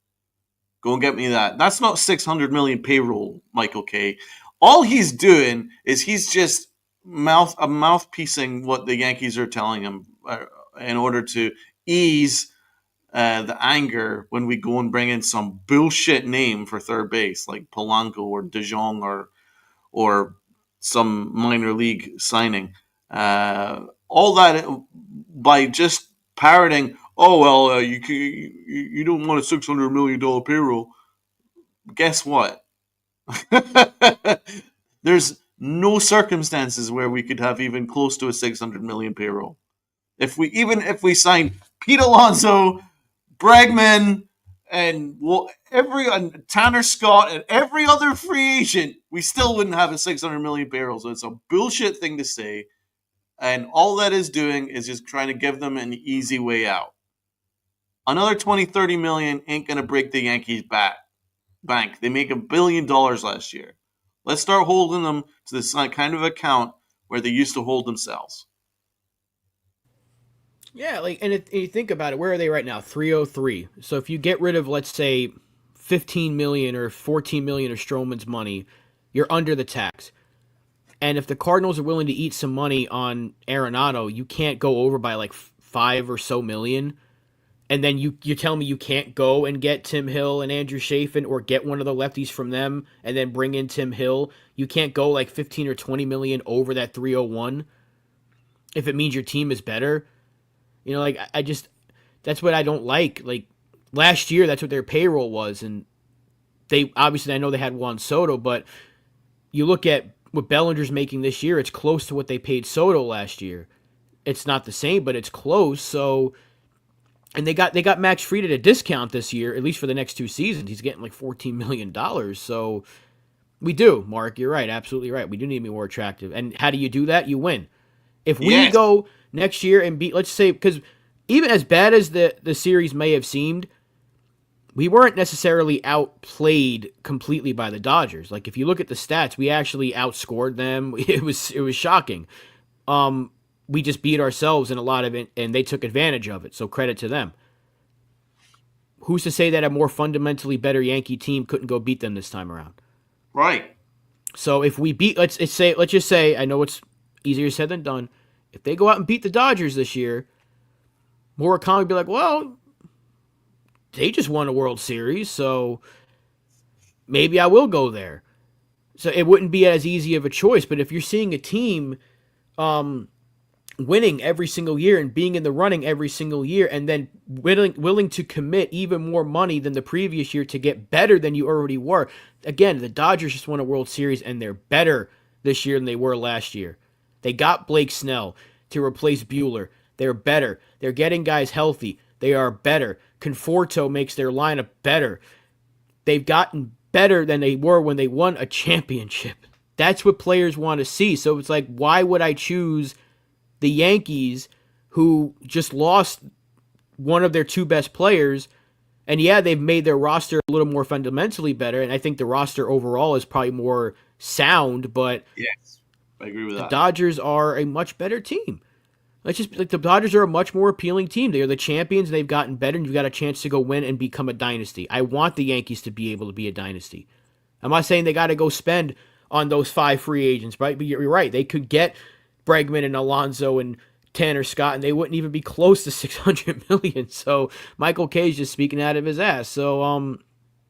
Go and get me that. That's not 600 million payroll, Michael K. All he's doing is he's just mouthpiecing what the Yankees are telling him in order to ease the anger when we go and bring in some bullshit name for third base like Polanco or De Jong or some minor league signing. All that by just parroting. Oh well, you don't want a $600 million payroll. Guess what? There's no circumstances where we could have even close to a 600 million payroll. If we sign Pete Alonso, Bregman, and every Tanner Scott and every other free agent, we still wouldn't have a 600 million payroll. So it's a bullshit thing to say, and all that is doing is just trying to give them an easy way out. Another 20, 30 million ain't gonna break the Yankees bank. They make $1 billion last year. Let's start holding them to this kind of account where they used to hold themselves. Yeah, and you think about it, where are they right now? 303. So if you get rid of, let's say, 15 million or 14 million of Stroman's money, you're under the tax. And if the Cardinals are willing to eat some money on Arenado, you can't go over by like 5 or so million. And then you tell me you can't go and get Tim Hill and Andrew Chafin or get one of the lefties from them and then bring in Tim Hill. You can't go like 15 or 20 million over that 301 if it means your team is better. I just, that's what I don't like. Like last year, that's what their payroll was. And they, obviously, I know they had Juan Soto, but you look at what Bellinger's making this year, it's close to what they paid Soto last year. It's not the same, but it's close. So, and they got Max Fried at a discount this year, at least for the next 2 seasons. He's getting like $14 million. So we do, Mark. You're right. Absolutely right. We do need to be more attractive. And how do you do that? You win. If we Yes. go next year and beat, let's say, because even as bad as the series may have seemed, we weren't necessarily outplayed completely by the Dodgers. Like if you look at the stats, we actually outscored them. It was shocking. We just beat ourselves in a lot of it, and they took advantage of it. So credit to them. Who's to say that a more fundamentally better Yankee team couldn't go beat them this time around? Right. So if we beat, let's just say, I know it's easier said than done. If they go out and beat the Dodgers this year, Murakami would be like, well, they just won a World Series, so maybe I will go there. So it wouldn't be as easy of a choice. But if you're seeing a team winning every single year and being in the running every single year and then willing to commit even more money than the previous year to get better than you already were. Again, the Dodgers just won a World Series and they're better this year than they were last year. They got Blake Snell to replace Bueller. They're better. They're getting guys healthy. They are better. Conforto makes their lineup better. They've gotten better than they were when they won a championship. That's what players want to see. So it's like, why would I choose the Yankees, who just lost one of their two best players? And yeah, they've made their roster a little more fundamentally better, and I think the roster overall is probably more sound, but Yes, I agree with the that. Dodgers are a much better team. Let's just like the Dodgers are a much more appealing team. They are the champions, and they've gotten better, and you've got a chance to go win and become a dynasty. I want the Yankees to be able to be a dynasty. I'm not saying they got to go spend on those 5 free agents, right? But you're right. They could get Bregman and Alonso and Tanner Scott, and they wouldn't even be close to 600 million. So Michael K's just speaking out of his ass. So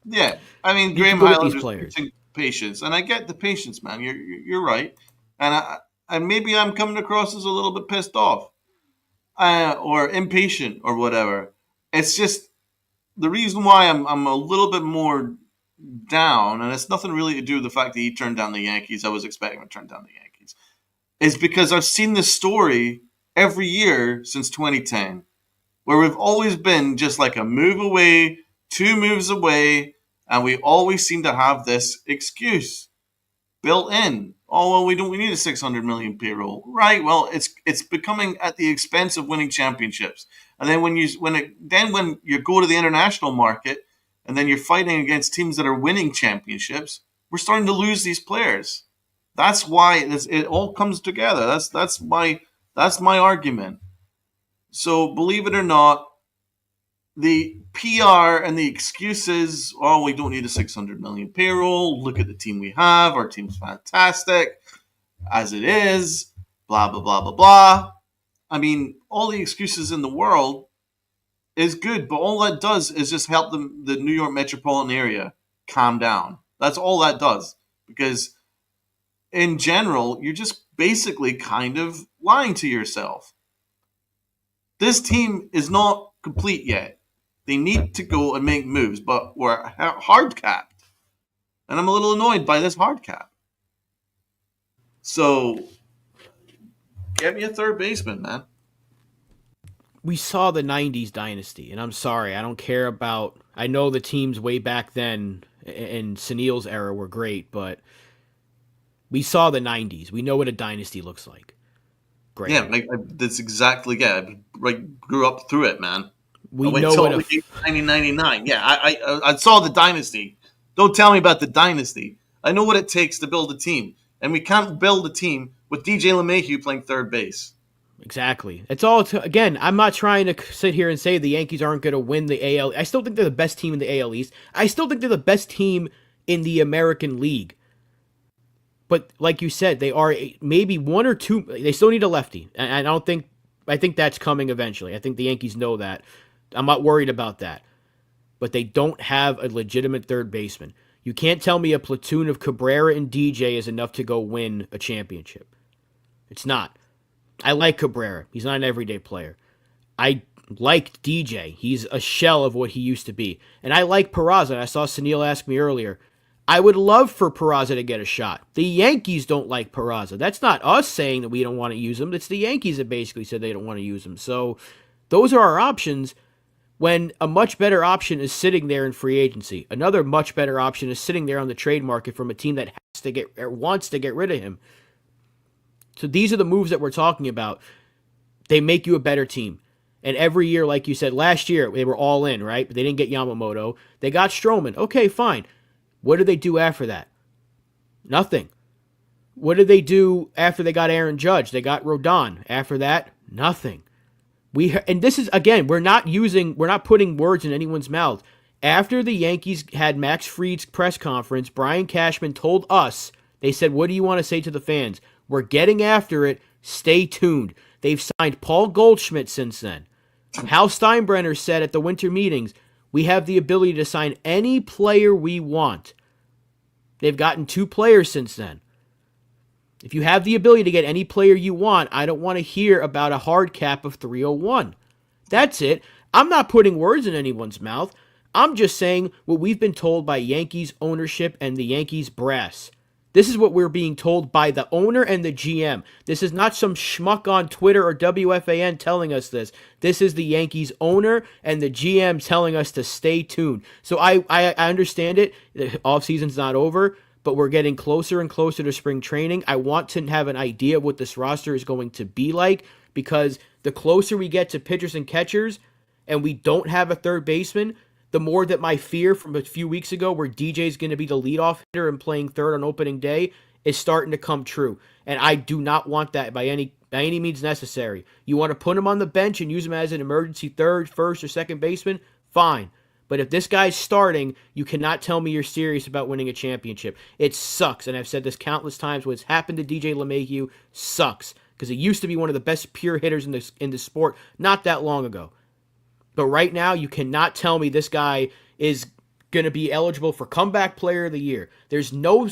Yeah, I mean, you can Graham go with these Highlander's players. preaching patience, and I get the patience, man. You're right, and and maybe I'm coming across as a little bit pissed off, or impatient, or whatever. It's just the reason why I'm a little bit more down, and it's nothing really to do with the fact that he turned down the Yankees. I was expecting him to turn down the Yankees. Is because I've seen this story every year since 2010, where we've always been just like a move away, 2 moves away, and we always seem to have this excuse built in. Oh well, we need a 600 million payroll, right? Well, it's becoming at the expense of winning championships. And then when you go to the international market, and then you're fighting against teams that are winning championships, we're starting to lose these players. That's why it all comes together. That's my argument. So believe it or not, the PR and the excuses, oh, we don't need a 600 million payroll. Look at the team we have. Our team's fantastic as it is. Blah, blah, blah, blah, blah. I mean, all the excuses in the world is good, but all that does is just help the New York metropolitan area calm down. That's all that does. Because in general, you're just basically kind of lying to yourself. This team is not complete yet. They need to go and make moves, but we're hard capped. And I'm a little annoyed by this hard cap. So get me a third baseman, man. We saw the 90s dynasty, and I'm sorry, I don't care about. I know the teams way back then in Sunil's era were great, but we saw the 90s. We know what a dynasty looks like. Great. Yeah, that's exactly, yeah. I grew up through it, man. I We went know to what all the games in 1999. Yeah, I saw the dynasty. Don't tell me about the dynasty. I know what it takes to build a team, and we can't build a team with DJ LeMahieu playing third base. Exactly. It's all again. I'm not trying to sit here and say the Yankees aren't going to win the AL. I still think they're the best team in the AL East. I still think they're the best team in the American League. But like you said, they are maybe one or two. They still need a lefty, and I don't think. I think that's coming eventually. I think the Yankees know that. I'm not worried about that. But they don't have a legitimate third baseman. You can't tell me a platoon of Cabrera and DJ is enough to go win a championship. It's not. I like Cabrera. He's not an everyday player. I like DJ. He's a shell of what he used to be. And I like Peraza. I saw Sunil ask me earlier. I would love for Peraza to get a shot. The Yankees don't like Peraza. That's not us saying that we don't want to use him. It's the Yankees that basically said they don't want to use him. So those are our options when a much better option is sitting there in free agency. Another much better option is sitting there on the trade market from a team that has to get or wants to get rid of him. So these are the moves that we're talking about. They make you a better team. And every year, like you said, last year, they were all in, right? But they didn't get Yamamoto. They got Stroman. Okay, fine. What did they do after that? Nothing. What did they do after they got Aaron Judge? They got Rodon. After that, nothing. And this is, again, we're not putting words in anyone's mouth. After the Yankees had Max Fried's press conference, Brian Cashman told us, they said, what do you want to say to the fans? We're getting after it. Stay tuned. They've signed Paul Goldschmidt since then. Hal Steinbrenner said at the winter meetings, we have the ability to sign any player we want. They've gotten 2 players since then. If you have the ability to get any player you want, I don't want to hear about a hard cap of 301. That's it. I'm not putting words in anyone's mouth. I'm just saying what we've been told by Yankees ownership and the Yankees brass. This is what we're being told by the owner and the GM. This is not some schmuck on Twitter or WFAN telling us this. This is the Yankees owner and the GM telling us to stay tuned. So I understand it. The offseason's not over, but we're getting closer and closer to spring training. I want to have an idea of what this roster is going to be like, because the closer we get to pitchers and catchers and we don't have a third baseman, the more that my fear from a few weeks ago, where DJ's going to be the leadoff hitter and playing third on opening day, is starting to come true. And I do not want that by any means necessary. You want to put him on the bench and use him as an emergency third, first, or second baseman? Fine. But if this guy's starting, you cannot tell me you're serious about winning a championship. It sucks, and I've said this countless times. What's happened to DJ LeMahieu sucks, because he used to be one of the best pure hitters in the sport not that long ago. But right now, you cannot tell me this guy is going to be eligible for comeback player of the year. There's no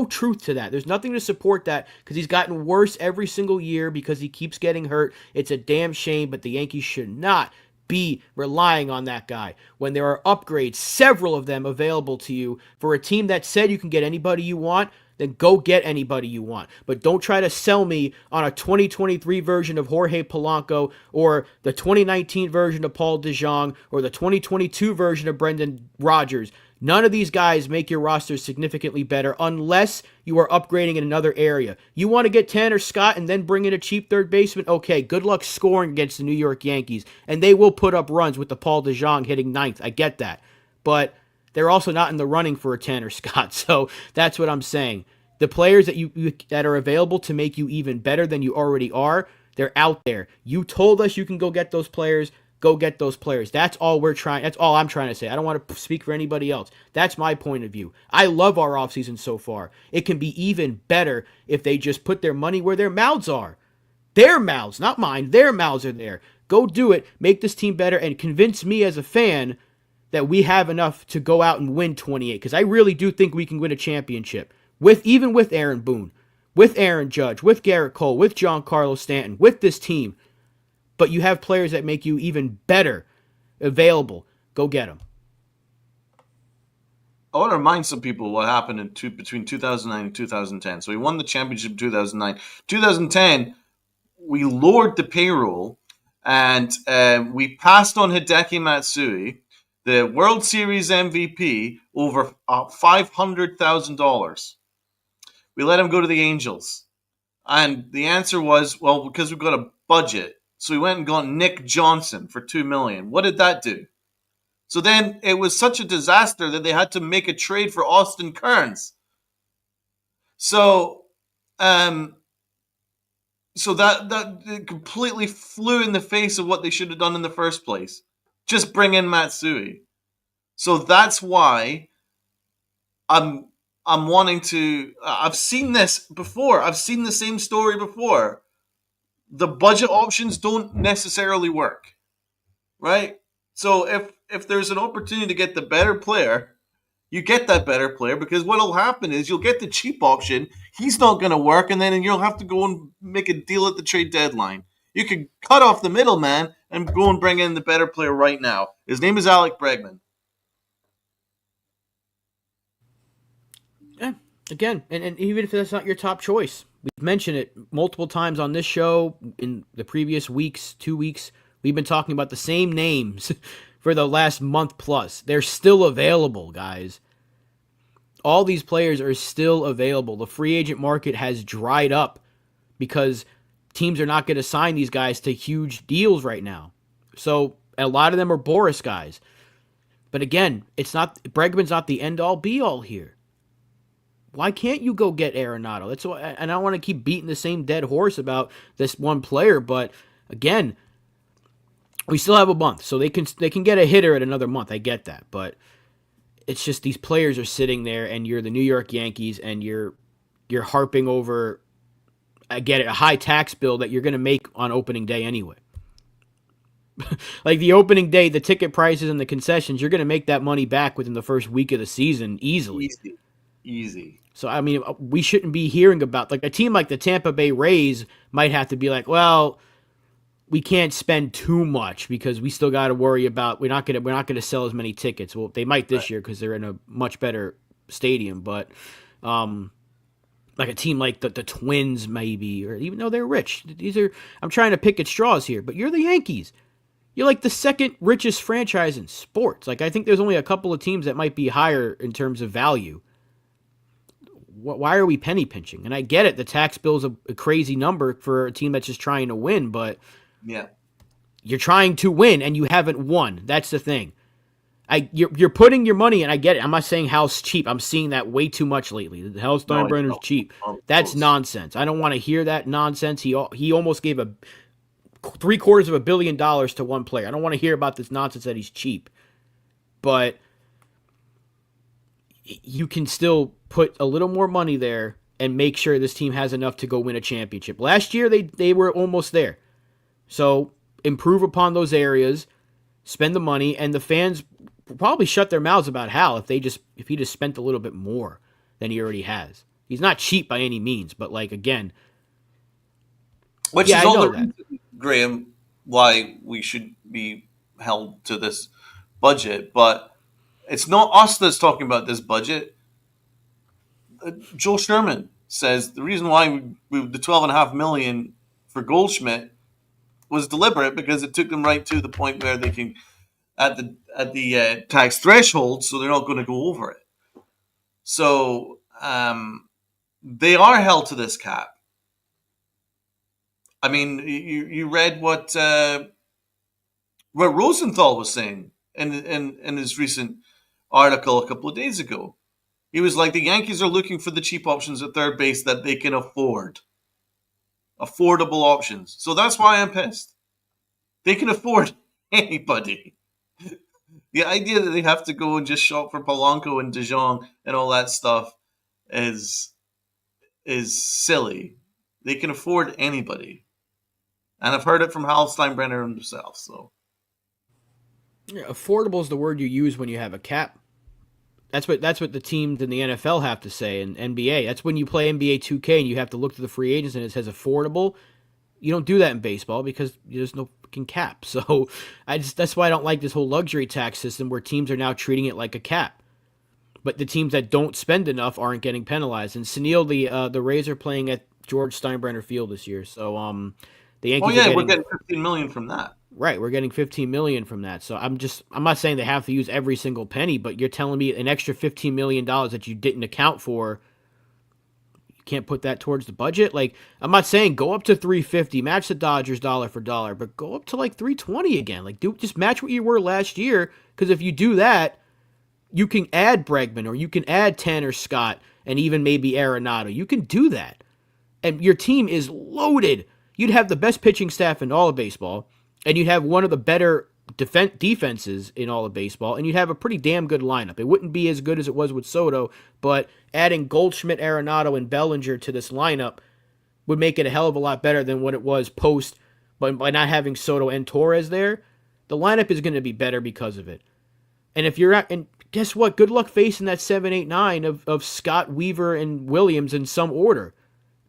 truth to that. There's nothing to support that, because he's gotten worse every single year because he keeps getting hurt. It's a damn shame, but the Yankees should not be relying on that guy when there are upgrades, several of them available to you for a team that said you can get anybody you want. Then go get anybody you want. But don't try to sell me on a 2023 version of Jorge Polanco, or the 2019 version of Paul DeJong, or the 2022 version of Brendan Rodgers. None of these guys make your roster significantly better unless you are upgrading in another area. You want to get Tanner Scott and then bring in a cheap third baseman? Okay, good luck scoring against the New York Yankees. And they will put up runs with the Paul DeJong hitting ninth. I get that. But they're also not in the running for a Tanner Scott, so that's what I'm saying. The players that are available to make you even better than you already are, they're out there. You told us you can go get those players. Go get those players. That's all I'm trying to say. I don't want to speak for anybody else. That's my point of view. I love our offseason so far. It can be even better if they just put their money where their mouths are. Their mouths, not mine. Their mouths are there. Go do it. Make this team better and convince me as a fan that we have enough to go out and win 28, because I really do think we can win a championship, even with Aaron Boone, with Aaron Judge, with Garrett Cole, with Giancarlo Stanton, with this team. But you have players that make you even better available. Go get them. I want to remind some people what happened between 2009 and 2010. So we won the championship in 2009. 2010, we lowered the payroll, and we passed on Hideki Matsui, the World Series MVP, over $500,000. We let him go to the Angels. And the answer was, well, because we've got a budget. So we went and got Nick Johnson for $2 million. What did that do? So then it was such a disaster that they had to make a trade for Austin Kearns. So that it completely flew in the face of what they should have done in the first place. Just bring in Matsui. So that's why I'm wanting to. I've seen this before. I've seen the same story before. The budget options don't necessarily work, right? So if there's an opportunity to get the better player, you get that better player, because what'll happen is you'll get the cheap option. He's not going to work, and then you'll have to go and make a deal at the trade deadline. You could cut off the middleman and go and bring in the better player right now. His name is Alec Bregman. Yeah, again, and even if that's not your top choice, we've mentioned it multiple times on this show in the previous weeks, 2 weeks. We've been talking about the same names for the last month plus. They're still available, guys. All these players are still available. The free agent market has dried up because teams are not going to sign these guys to huge deals right now. So a lot of them are Boris guys. But again, Bregman's not the end-all be-all here. Why can't you go get Arenado? That's why, and I don't want to keep beating the same dead horse about this one player, but again, we still have a month, so they can get a hitter at another month. I get that, but it's just these players are sitting there, and you're the New York Yankees, and you're harping over, I get it, a high tax bill that you're going to make on opening day anyway. Like the opening day, the ticket prices and the concessions, you're going to make that money back within the first week of the season easily. Easy. So, I mean, we shouldn't be hearing about, like, a team like the Tampa Bay Rays might have to be like, well, we can't spend too much because we still got to worry about, we're not going to sell as many tickets. Well, they might this year because they're in a much better stadium, but like a team like the Twins, maybe, or even though they're rich. I'm trying to pick at straws here, but you're the Yankees. You're like the second richest franchise in sports. Like, I think there's only a couple of teams that might be higher in terms of value. Why are we penny pinching? And I get it, the tax bill's a crazy number for a team that's just trying to win, but Yeah. you're trying to win and you haven't won. That's the thing. You're putting your money, and I get it. I'm not saying Hal's cheap. I'm seeing that way too much lately. The Hal Steinbrenner's cheap. That's nonsense. I don't want to hear that nonsense. He almost gave $750 million to one player. I don't want to hear about this nonsense that he's cheap. But you can still put a little more money there and make sure this team has enough to go win a championship. Last year, they were almost there. So improve upon those areas, spend the money, and the fans probably shut their mouths about Hal if he just spent a little bit more than he already has. He's not cheap by any means, but like, again, which is all the reason, Graham, why we should be held to this budget. But it's not us that's talking about this budget. Joel Sherman says the reason why the $12.5 million for Goldschmidt was deliberate because it took them right to the point where they can at the tax threshold, so they're not going to go over it. So they are held to this cap. I mean, you read what Rosenthal was saying in his recent article a couple of days ago. He was like, the Yankees are looking for the cheap options at third base that they can afford. Affordable options. So that's why I'm pissed. They can afford anybody. The idea that they have to go and just shop for Polanco and De Jong and all that stuff is silly. They can afford anybody. And I've heard it from Hal Steinbrenner himself. So, yeah, affordable is the word you use when you have a cap. That's what the teams in the NFL have to say, and NBA. That's when you play NBA 2K and you have to look to the free agents and it says affordable. You don't do that in baseball because there's no fucking cap. So that's why I don't like this whole luxury tax system where teams are now treating it like a cap. But the teams that don't spend enough aren't getting penalized. And Sunil, the Rays are playing at George Steinbrenner Field this year. So the Yankees we're getting $15 million from that. Right, we're getting $15 million from that. So I'm not saying they have to use every single penny, but you're telling me an extra $15 million that you didn't account for, you can't put that towards the budget? Like, I'm not saying go up to 350, match the Dodgers dollar for dollar, but go up to like 320 again. Like, just match what you were last year, because if you do that, you can add Bregman or you can add Tanner Scott and even maybe Arenado. You can do that. And your team is loaded. You'd have the best pitching staff in all of baseball. And you'd have one of the better defenses in all of baseball, and you'd have a pretty damn good lineup. It wouldn't be as good as it was with Soto, but adding Goldschmidt, Arenado, and Bellinger to this lineup would make it a hell of a lot better than what it was post. But by not having Soto and Torres there, the lineup is going to be better because of it. And and guess what? Good luck facing that 7, 8, 9 of Scott, Weaver, and Williams in some order.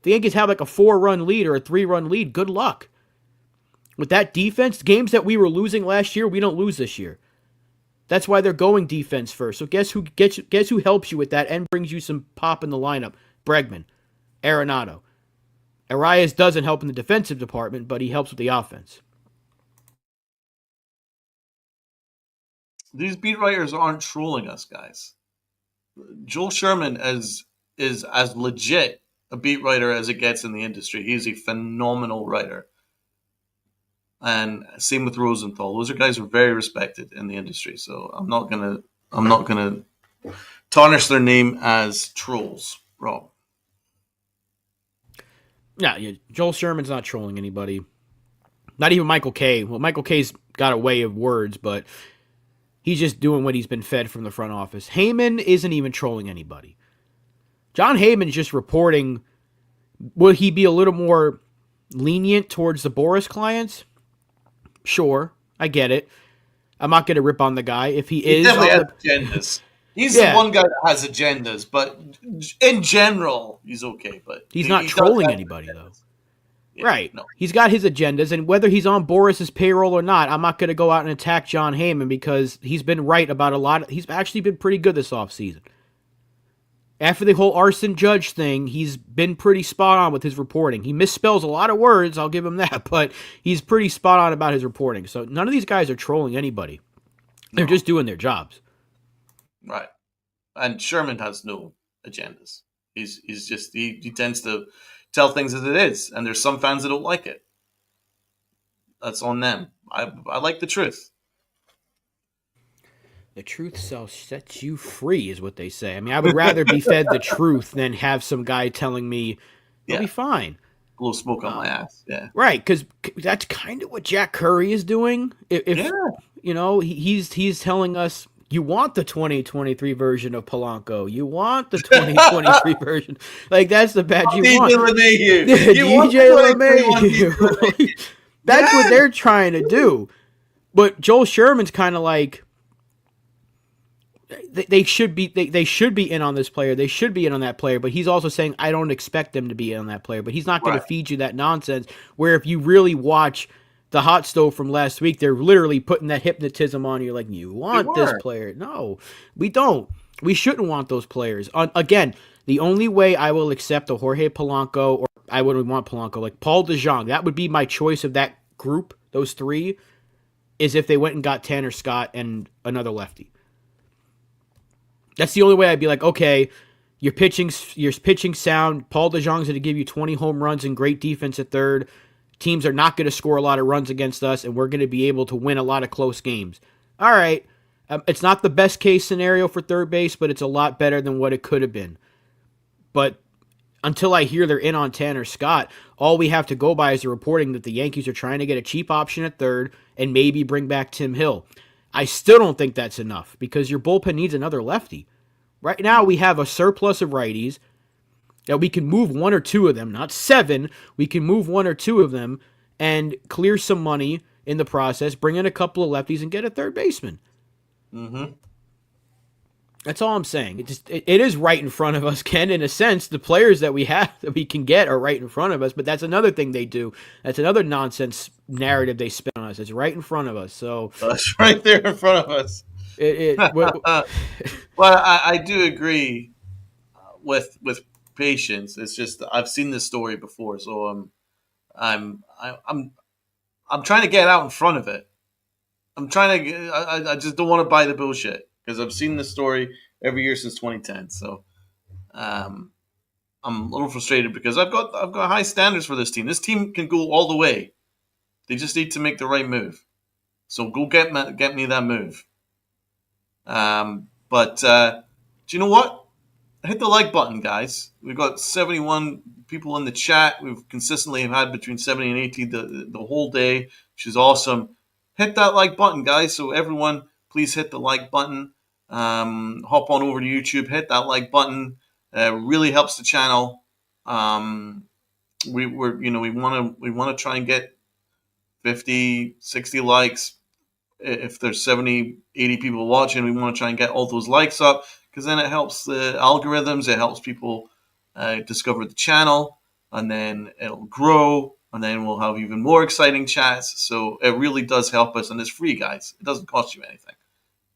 The Yankees have like a 4-run lead or a 3-run lead. Good luck. With that defense, games that we were losing last year, we don't lose this year. That's why they're going defense first. So guess who helps you with that and brings you some pop in the lineup? Bregman, Arenado. Arias doesn't help in the defensive department, but he helps with the offense. These beat writers aren't trolling us, guys. Joel Sherman is as legit a beat writer as it gets in the industry. He's a phenomenal writer. And same with Rosenthal. Those are guys who are very respected in the industry. So I'm not gonna tarnish their name as trolls. Wrong. Yeah, Joel Sherman's not trolling anybody. Not even Michael Kay. Well, Michael Kay's got a way of words, but he's just doing what he's been fed from the front office. Heyman isn't even trolling anybody. John Heyman's just reporting. Will he be a little more lenient towards the Boris clients? Sure, I get it. I'm not going to rip on the guy if he is. Definitely has agendas. He's the one guy that has agendas, but in general, he's okay. But he's not trolling anybody, though. Yeah, right. No. He's got his agendas, and whether he's on Boris's payroll or not, I'm not going to go out and attack John Heyman because he's been right about a lot. He's actually been pretty good this offseason. after the whole arson judge thing, he's been pretty spot on with his reporting. He misspells a lot of words, I'll give him that, but he's pretty spot on about his reporting. So none of these guys are trolling anybody. They're No, just doing their jobs. right. And Sherman has no agendas. He's just he tends to tell things as it is, and there's some fans that don't like it. That's on them. I like the truth. The truth shall set you free, is what they say. I mean, I would rather be fed the truth than have some guy telling me I'll Yeah, be fine. blow smoke on my ass. Yeah, Right, because that's kind of what Jack Curry is doing. If yeah. you know, he's telling us you want the 2023 version of Polanco, you want the 2023 version, like that's the badge you DJ want. LeMahieu. You want DJ the 2021 DJ LeMahieu. LeMahieu. That's what Yeah. they're trying to do. But Joel Sherman's kind of like they should be they should be in on this player. They should be in on that player. But he's also saying I don't expect them to be in on that player. But he's not going Right. to feed you that nonsense. Where if you really watch the hot stove from last week, they're literally putting that hypnotism on you. Like you They want this were. player? No, we don't. We shouldn't want those players. Again, the only way I will accept a Jorge Polanco or I wouldn't want Polanco like Paul DeJong. That would be my choice of that group. Those three is if they went and got Tanner Scott and another lefty. That's the only way I'd be like, okay, your pitching sound. Paul DeJong's going to give you 20 home runs and great defense at third. Teams are not going to score a lot of runs against us, and we're going to be able to win a lot of close games. All right, it's not the best case scenario for third base, but it's a lot better than what it could have been. But until I hear they're in on Tanner Scott, all we have to go by is the reporting that the Yankees are trying to get a cheap option at third and maybe bring back Tim Hill. I still don't think that's enough because your bullpen needs another lefty. Right now we have a surplus of righties that we can move one or two of them, not seven. We can move one or two of them and clear some money in the process, bring in a couple of lefties and get a third baseman. Mm-hmm. That's all I'm saying. It is right in front of us, Ken. In a sense, the players that we have that we can get are right in front of us. But that's another thing they do. That's another nonsense narrative they spin on us. It's right in front of us. So That's right there in front of us. it But I do agree with patience. It's just I've seen this story before, so I'm trying to get out in front of it. I'm trying to. I just don't want to buy the bullshit because I've seen this story every year since 2010. So um, I'm a little frustrated because I've got high standards for this team. This team can go all the way. They just need to make the right move. So go get me that move. But do you know what? Hit the like button, guys. We've got 71 people in the chat. We've consistently had between 70 and 80 the whole day, which is awesome. Hit that like button, guys. So everyone, please hit the like button. Hop on over to YouTube, hit that like button. Really helps the channel. We want to try and get 50, 60 likes. If there's 70, 80 people watching, we want to try and get all those likes up because then it helps the algorithms. It helps people discover the channel, and then it'll grow, and then we'll have even more exciting chats. So it really does help us, and it's free, guys. It doesn't cost you anything.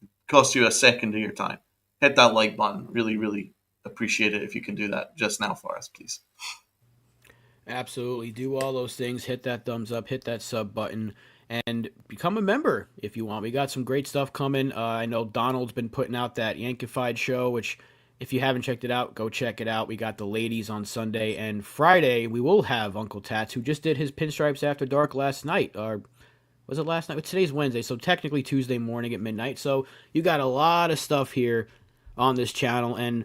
It costs you a second of your time. Hit that like button. Really, really appreciate it if you can do that just now for us, please. absolutely do all those things. Hit that thumbs up, hit that sub button, and become a member if you want. We got some great stuff coming. I know Donald's been putting out that Yankified show, which if you haven't checked it out, go check it out. We got the ladies on Sunday and Friday. We will have Uncle Tats, who just did his Pinstripes After Dark last night. Or was it last night? Today's Wednesday, so technically Tuesday morning at midnight. So you got a lot of stuff here on this channel, and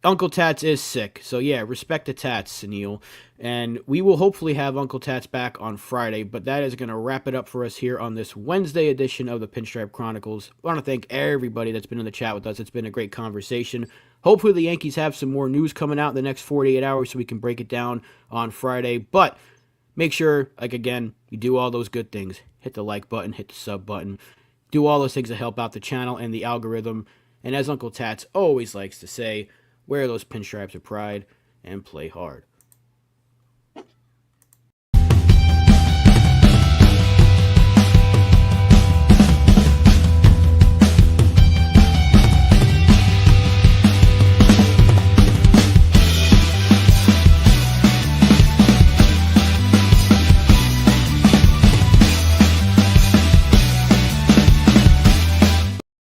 Uncle Tats is sick. So yeah, respect the Tats, Sunil. And we will hopefully have Uncle Tats back on Friday, but that is going to wrap it up for us here on this Wednesday edition of the Pinstripe Chronicles. I want to thank everybody that's been in the chat with us. It's been a great conversation. Hopefully the Yankees have some more news coming out in the next 48 hours so we can break it down on Friday. But make sure, like again, you do all those good things. Hit the like button, hit the sub button. Do all those things to help out the channel and the algorithm. And as Uncle Tats always likes to say, wear those pinstripes of pride and play hard.